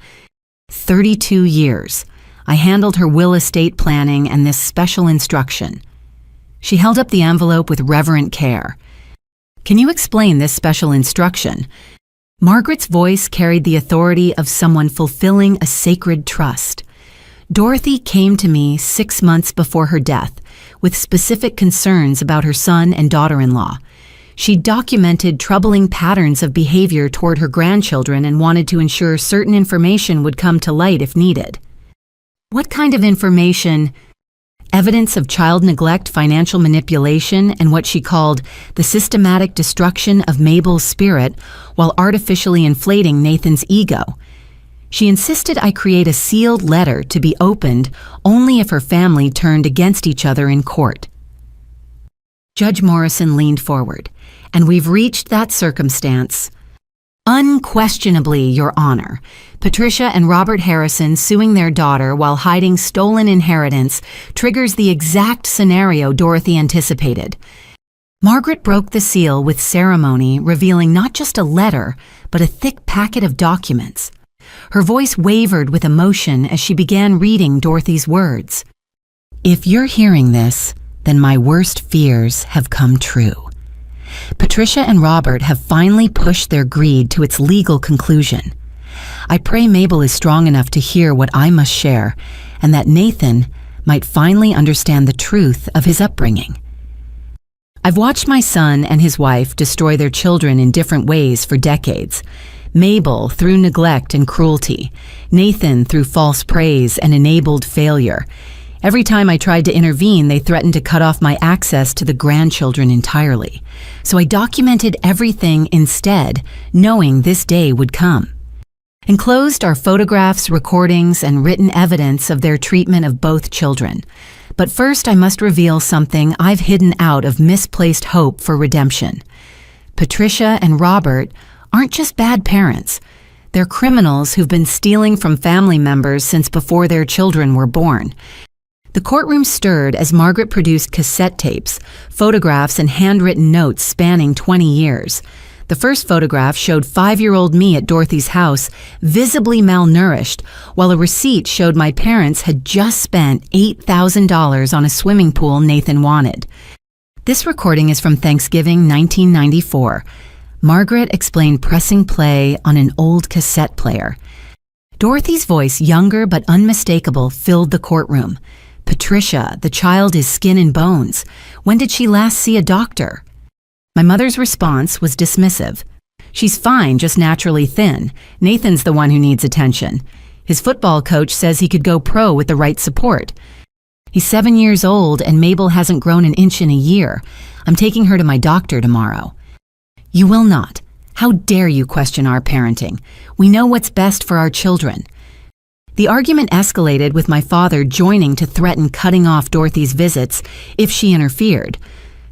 32 years. I handled her will, estate planning, and this special instruction. She held up the envelope with reverent care. "Can you explain this special instruction?" Margaret's voice carried the authority of someone fulfilling a sacred trust. Dorothy came to me 6 months before her death with specific concerns about her son and daughter-in-law. She documented troubling patterns of behavior toward her grandchildren and wanted to ensure certain information would come to light if needed. What kind of information? Evidence of child neglect, financial manipulation, and what she called the systematic destruction of Mabel's spirit while artificially inflating Nathan's ego. She insisted I create a sealed letter to be opened only if her family turned against each other in court. Judge Morrison leaned forward. "And we've reached that circumstance." "Unquestionably, Your Honor. Patricia and Robert Harrison suing their daughter while hiding stolen inheritance triggers the exact scenario Dorothy anticipated." Margaret broke the seal with ceremony, revealing not just a letter, but a thick packet of documents. Her voice wavered with emotion as she began reading Dorothy's words. "If you're hearing this, then my worst fears have come true. Patricia and Robert have finally pushed their greed to its legal conclusion. I pray Mabel is strong enough to hear what I must share, and that Nathan might finally understand the truth of his upbringing. I've watched my son and his wife destroy their children in different ways for decades. Mabel through neglect and cruelty, Nathan through false praise and enabled failure. Every time I tried to intervene, they threatened to cut off my access to the grandchildren entirely. So I documented everything instead, knowing this day would come. Enclosed are photographs, recordings, and written evidence of their treatment of both children. But first I must reveal something I've hidden out of misplaced hope for redemption. Patricia and Robert aren't just bad parents. They're criminals who've been stealing from family members since before their children were born. The courtroom stirred as Margaret produced cassette tapes, photographs, and handwritten notes spanning 20 years. The first photograph showed 5-year-old me at Dorothy's house, visibly malnourished, while a receipt showed my parents had just spent $8,000 on a swimming pool Nathan wanted. This recording is from Thanksgiving 1994. Margaret explained pressing play on an old cassette player. Dorothy's voice, younger but unmistakable, filled the courtroom. "Patricia, the child is skin and bones. When did she last see a doctor?" My mother's response was dismissive. "She's fine, just naturally thin. Nathan's the one who needs attention. His football coach says he could go pro with the right support. He's 7 years old and Mabel hasn't grown an inch in a year. I'm taking her to my doctor tomorrow." "You will not. How dare you question our parenting? We know what's best for our children." The argument escalated with my father joining to threaten cutting off Dorothy's visits if she interfered.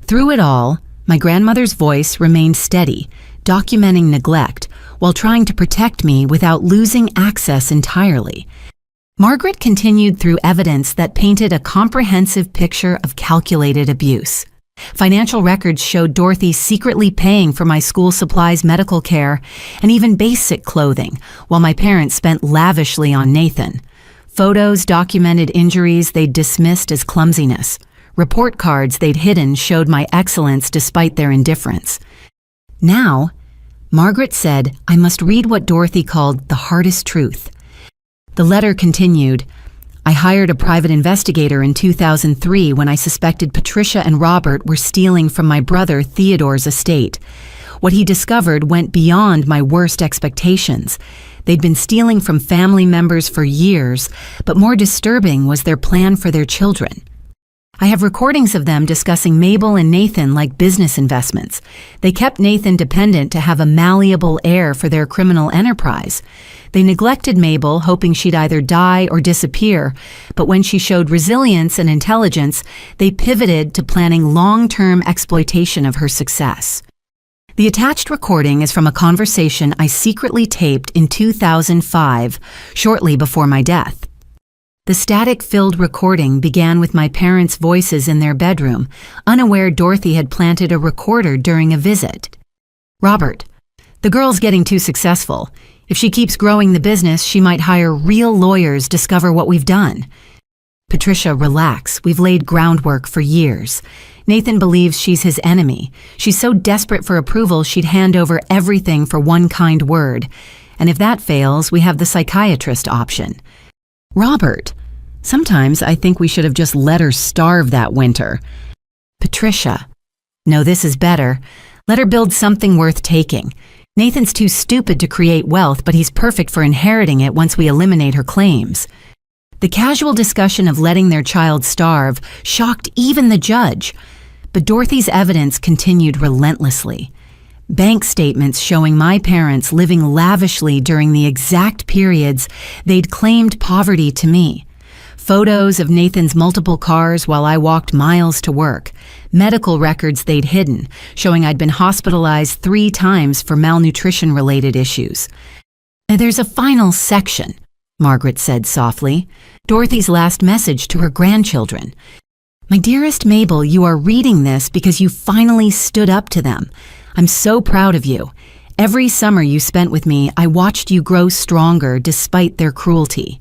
Through it all, my grandmother's voice remained steady, documenting neglect while trying to protect me without losing access entirely. Margaret continued through evidence that painted a comprehensive picture of calculated abuse. Financial records showed Dorothy secretly paying for my school supplies, medical care, and even basic clothing, while my parents spent lavishly on Nathan. Photos documented injuries they'd dismissed as clumsiness. Report cards they'd hidden showed my excellence despite their indifference. Now, Margaret said I must read what Dorothy called the hardest truth. The letter continued, I hired a private investigator in 2003 when I suspected Patricia and Robert were stealing from my brother Theodore's estate. What he discovered went beyond my worst expectations. They'd been stealing from family members for years, but more disturbing was their plan for their children. I have recordings of them discussing Mabel and Nathan like business investments. They kept Nathan dependent to have a malleable heir for their criminal enterprise. They neglected Mabel, hoping she'd either die or disappear, but when she showed resilience and intelligence, they pivoted to planning long-term exploitation of her success. The attached recording is from a conversation I secretly taped in 2005, shortly before my death. The static-filled recording began with my parents' voices in their bedroom, unaware Dorothy had planted a recorder during a visit. "Robert, the girl's getting too successful. If she keeps growing the business, she might hire real lawyers discover what we've done." "Patricia, relax. We've laid groundwork for years. Nathan believes she's his enemy. She's so desperate for approval she'd hand over everything for one kind word. And if that fails, we have the psychiatrist option." "Robert, sometimes I think we should have just let her starve that winter." "Patricia, no, this is better. Let her build something worth taking. Nathan's too stupid to create wealth, but he's perfect for inheriting it once we eliminate her claims." The casual discussion of letting their child starve shocked even the judge, but Dorothy's evidence continued relentlessly. Bank statements showing my parents living lavishly during the exact periods they'd claimed poverty to me. Photos of Nathan's multiple cars while I walked miles to work. Medical records they'd hidden, showing I'd been hospitalized 3 times for malnutrition-related issues. "Now there's a final section," Margaret said softly. "Dorothy's last message to her grandchildren. My dearest Mabel, you are reading this because you finally stood up to them. I'm so proud of you. Every summer you spent with me, I watched you grow stronger despite their cruelty.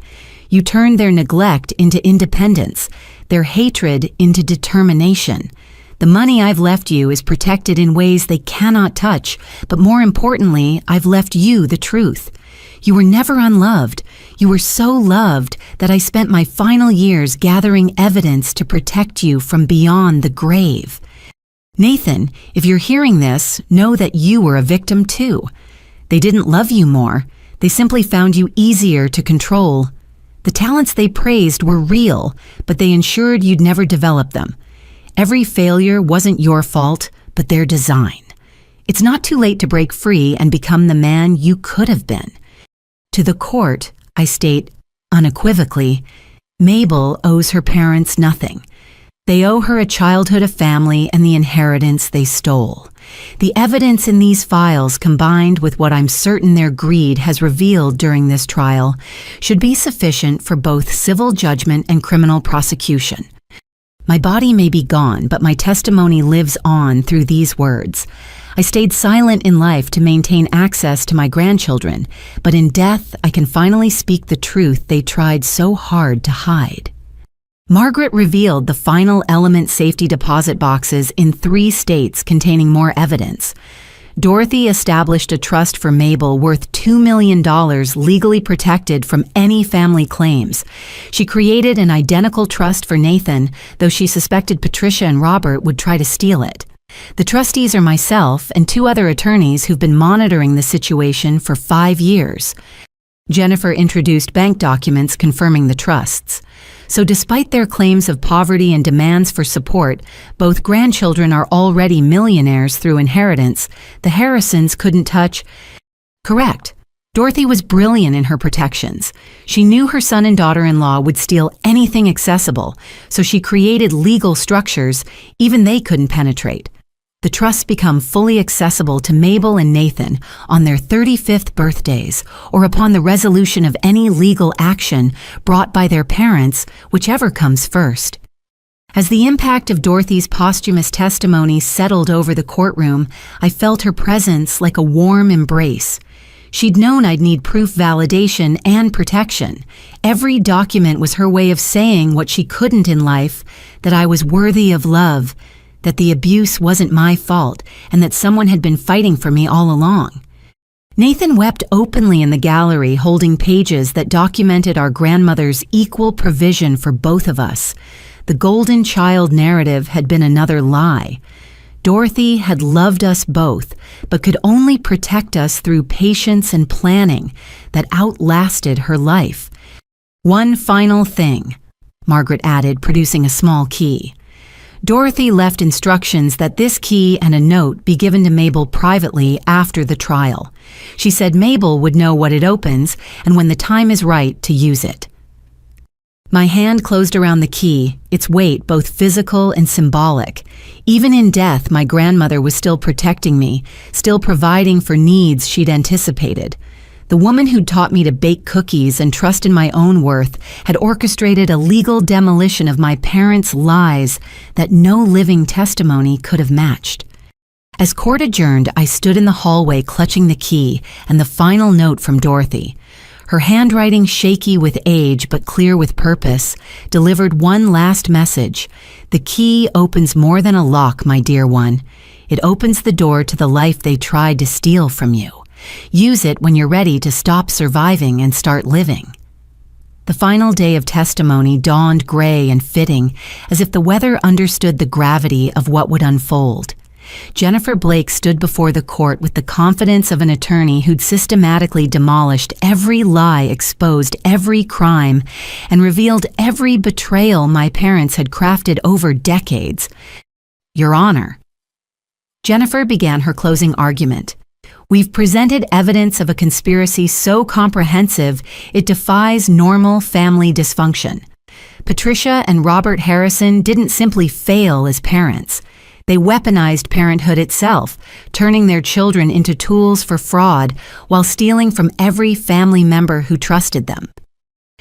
You turned their neglect into independence, their hatred into determination. The money I've left you is protected in ways they cannot touch, but more importantly, I've left you the truth. You were never unloved. You were so loved that I spent my final years gathering evidence to protect you from beyond the grave. Nathan, if you're hearing this, know that you were a victim too. They didn't love you more. They simply found you easier to control. The talents they praised were real, but they ensured you'd never develop them. Every failure wasn't your fault, but their design. It's not too late to break free and become the man you could have been. To the court, I state unequivocally, Mabel owes her parents nothing. They owe her a childhood of family and the inheritance they stole. The evidence in these files, combined with what I'm certain their greed has revealed during this trial, should be sufficient for both civil judgment and criminal prosecution. My body may be gone, but my testimony lives on through these words. I stayed silent in life to maintain access to my grandchildren, but in death I can finally speak the truth they tried so hard to hide. Margaret revealed the final element safety deposit boxes in 3 states containing more evidence. Dorothy established a trust for Mabel worth $2 million legally protected from any family claims. She created an identical trust for Nathan, though she suspected Patricia and Robert would try to steal it. The trustees are myself and 2 other attorneys who've been monitoring the situation for 5 years. Jennifer introduced bank documents confirming the trusts. So despite their claims of poverty and demands for support, both grandchildren are already millionaires through inheritance. The Harrisons couldn't touch. Correct. Dorothy was brilliant in her protections. She knew her son and daughter-in-law would steal anything accessible, so she created legal structures even they couldn't penetrate. The trusts become fully accessible to Mabel and Nathan on their 35th birthdays or upon the resolution of any legal action brought by their parents, whichever comes first. As the impact of Dorothy's posthumous testimony settled over the courtroom, I felt her presence like a warm embrace. She'd known I'd need proof validation and protection. Every document was her way of saying what she couldn't in life, that I was worthy of love, that the abuse wasn't my fault, and that someone had been fighting for me all along. Nathan wept openly in the gallery, holding pages that documented our grandmother's equal provision for both of us. The golden child narrative had been another lie. Dorothy had loved us both, but could only protect us through patience and planning that outlasted her life. One final thing, Margaret added, producing a small key. Dorothy left instructions that this key and a note be given to Mabel privately after the trial. She said Mabel would know what it opens and when the time is right to use it. My hand closed around the key, its weight both physical and symbolic. Even in death, my grandmother was still protecting me, still providing for needs she'd anticipated. The woman who'd taught me to bake cookies and trust in my own worth had orchestrated a legal demolition of my parents' lies that no living testimony could have matched. As court adjourned, I stood in the hallway clutching the key and the final note from Dorothy. Her handwriting, shaky with age but clear with purpose, delivered one last message. The key opens more than a lock, my dear one. It opens the door to the life they tried to steal from you. Use it when you're ready to stop surviving and start living. The final day of testimony dawned gray and fitting, as if the weather understood the gravity of what would unfold. Jennifer Blake stood before the court with the confidence of an attorney who'd systematically demolished every lie, exposed every crime, and revealed every betrayal my parents had crafted over decades. Your Honor. Jennifer began her closing argument. We've presented evidence of a conspiracy so comprehensive it defies normal family dysfunction. Patricia and Robert Harrison didn't simply fail as parents. They weaponized parenthood itself, turning their children into tools for fraud while stealing from every family member who trusted them.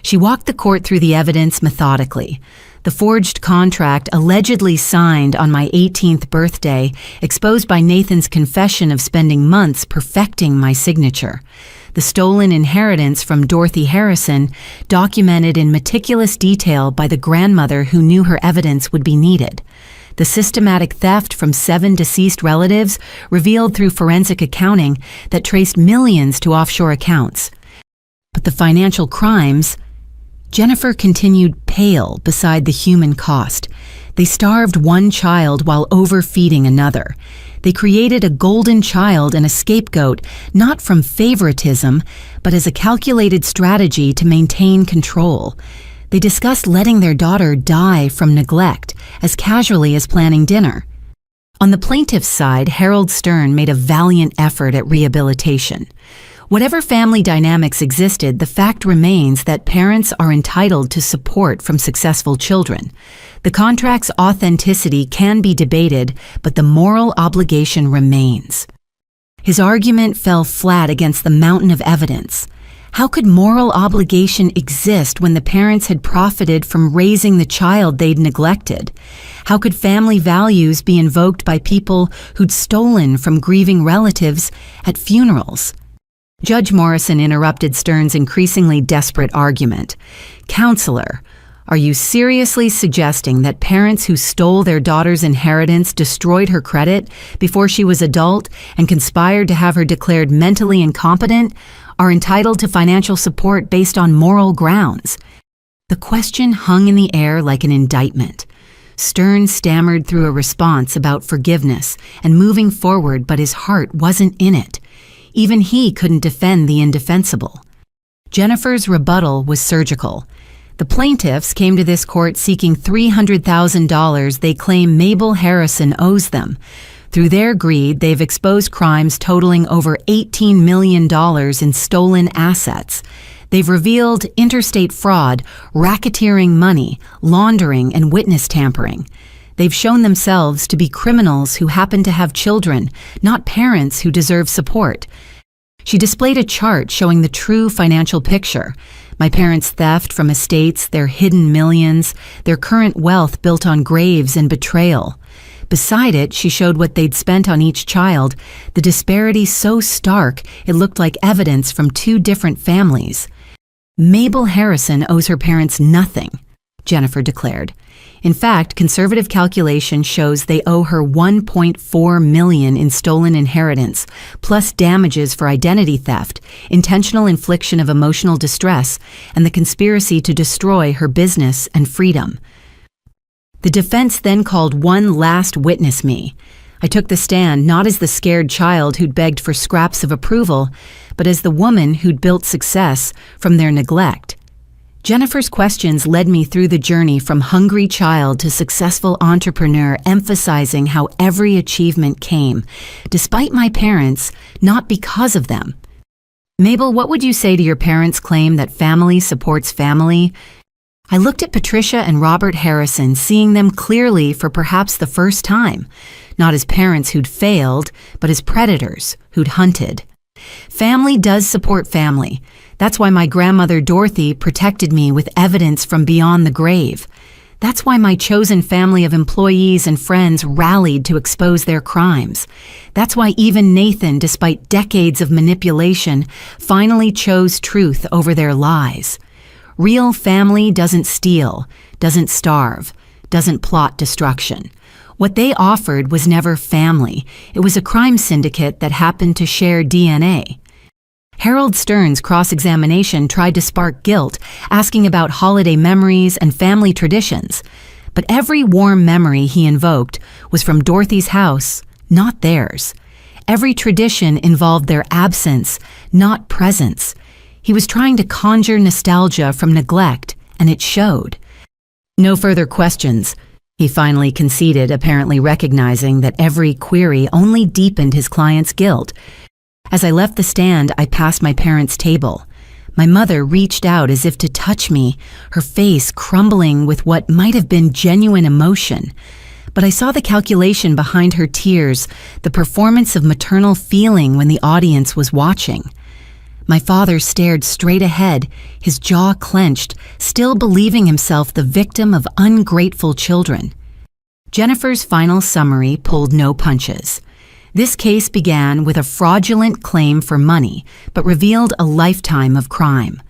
She walked the court through the evidence methodically. The forged contract allegedly signed on my 18th birthday, exposed by Nathan's confession of spending months perfecting my signature. The stolen inheritance from Dorothy Harrison, documented in meticulous detail by the grandmother who knew her evidence would be needed. The systematic theft from 7 deceased relatives, revealed through forensic accounting that traced millions to offshore accounts. But the financial crimes, Jennifer continued pale beside the human cost. They starved one child while overfeeding another. They created a golden child and a scapegoat, not from favoritism, but as a calculated strategy to maintain control. They discussed letting their daughter die from neglect as casually as planning dinner. On the plaintiff's side, Harold Stern made a valiant effort at rehabilitation. Whatever family dynamics existed, the fact remains that parents are entitled to support from successful children. The contract's authenticity can be debated, but the moral obligation remains. His argument fell flat against the mountain of evidence. How could moral obligation exist when the parents had profited from raising the child they'd neglected? How could family values be invoked by people who'd stolen from grieving relatives at funerals? Judge Morrison interrupted Stern's increasingly desperate argument. Counselor, are you seriously suggesting that parents who stole their daughter's inheritance destroyed her credit before she was adult and conspired to have her declared mentally incompetent are entitled to financial support based on moral grounds? The question hung in the air like an indictment. Stern stammered through a response about forgiveness and moving forward, but his heart wasn't in it. Even he couldn't defend the indefensible. Jennifer's rebuttal was surgical. The plaintiffs came to this court seeking $300,000 they claim Mabel Harrison owes them. Through their greed, they've exposed crimes totaling over $18 million in stolen assets. They've revealed interstate fraud, racketeering money, laundering, and witness tampering. They've shown themselves to be criminals who happen to have children, not parents who deserve support. She displayed a chart showing the true financial picture. My parents' theft from estates, their hidden millions, their current wealth built on graves and betrayal. Beside it, she showed what they'd spent on each child, the disparity so stark it looked like evidence from 2 different families. Mabel Harrison owes her parents nothing, Jennifer declared. In fact, conservative calculation shows they owe her $1.4 million in stolen inheritance, plus damages for identity theft, intentional infliction of emotional distress, and the conspiracy to destroy her business and freedom. The defense then called one last witness, me. I took the stand not as the scared child who'd begged for scraps of approval, but as the woman who'd built success from their neglect. Jennifer's questions led me through the journey from hungry child to successful entrepreneur, emphasizing how every achievement came, despite my parents, not because of them. Mabel, what would you say to your parents' claim that family supports family? I looked at Patricia and Robert Harrison, seeing them clearly for perhaps the first time, not as parents who'd failed, but as predators who'd hunted. Family does support family. That's why my grandmother Dorothy protected me with evidence from beyond the grave. That's why my chosen family of employees and friends rallied to expose their crimes. That's why even Nathan, despite decades of manipulation, finally chose truth over their lies. Real family doesn't steal, doesn't starve, doesn't plot destruction. What they offered was never family. It was a crime syndicate that happened to share DNA. Harold Stern's cross-examination tried to spark guilt, asking about holiday memories and family traditions. But every warm memory he invoked was from Dorothy's house, not theirs. Every tradition involved their absence, not presence. He was trying to conjure nostalgia from neglect, and it showed. No further questions, he finally conceded, apparently recognizing that every query only deepened his client's guilt. As I left the stand, I passed my parents' table. My mother reached out as if to touch me, her face crumbling with what might have been genuine emotion. But I saw the calculation behind her tears, the performance of maternal feeling when the audience was watching. My father stared straight ahead, his jaw clenched, still believing himself the victim of ungrateful children. Jennifer's final summary pulled no punches. This case began with a fraudulent claim for money, but revealed a lifetime of crime.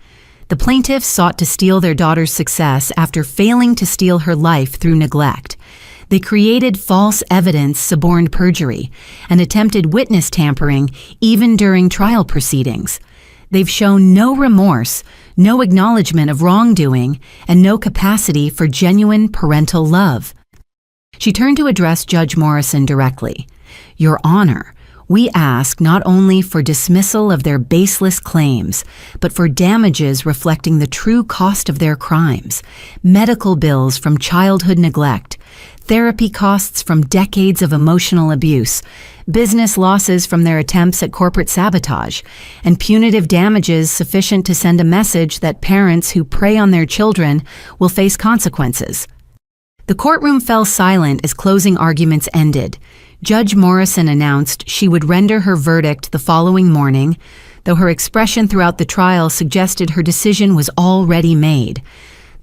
The plaintiffs sought to steal their daughter's success after failing to steal her life through neglect. They created false evidence, suborned perjury, and attempted witness tampering even during trial proceedings. They've shown no remorse, no acknowledgement of wrongdoing, and no capacity for genuine parental love. She turned to address Judge Morrison directly. Your Honor, we ask not only for dismissal of their baseless claims, but for damages reflecting the true cost of their crimes, medical bills from childhood neglect, therapy costs from decades of emotional abuse, business losses from their attempts at corporate sabotage, and punitive damages sufficient to send a message that parents who prey on their children will face consequences. The courtroom fell silent as closing arguments ended. Judge Morrison announced she would render her verdict the following morning, though her expression throughout the trial suggested her decision was already made.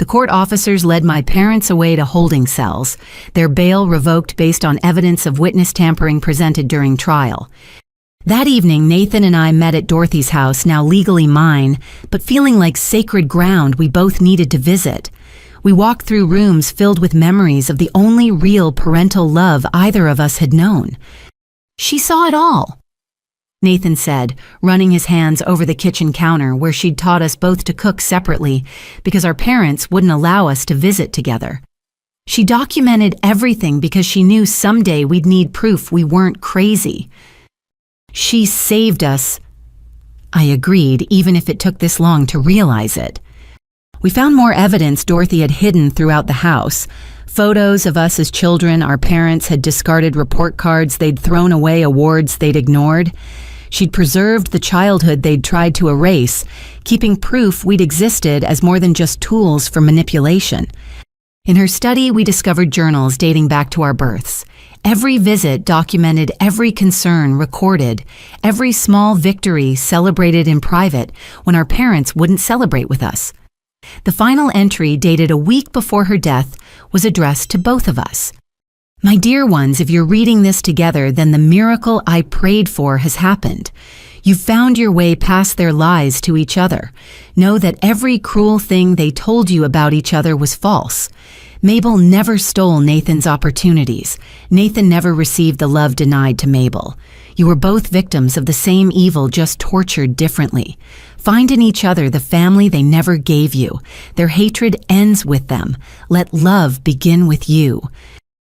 The court officers led my parents away to holding cells, their bail revoked based on evidence of witness tampering presented during trial. That evening, Nathan and I met at Dorothy's house, now legally mine, but feeling like sacred ground we both needed to visit. We walked through rooms filled with memories of the only real parental love either of us had known. She saw it all, Nathan said, running his hands over the kitchen counter where she'd taught us both to cook separately because our parents wouldn't allow us to visit together. She documented everything because she knew someday we'd need proof we weren't crazy. She saved us. I agreed, even if it took this long to realize it. We found more evidence Dorothy had hidden throughout the house. Photos of us as children, our parents had discarded report cards, they'd thrown away awards they'd ignored. She'd preserved the childhood they'd tried to erase, keeping proof we'd existed as more than just tools for manipulation. In her study, we discovered journals dating back to our births. Every visit documented every concern recorded, every small victory celebrated in private when our parents wouldn't celebrate with us. The final entry, dated a week before her death, was addressed to both of us. My dear ones, if you're reading this together, then the miracle I prayed for has happened. You found your way past their lies to each other. Know that every cruel thing they told you about each other was false. Mabel never stole Nathan's opportunities. Nathan never received the love denied to Mabel. You were both victims of the same evil, just tortured differently. Find in each other the family they never gave you. Their hatred ends with them. Let love begin with you.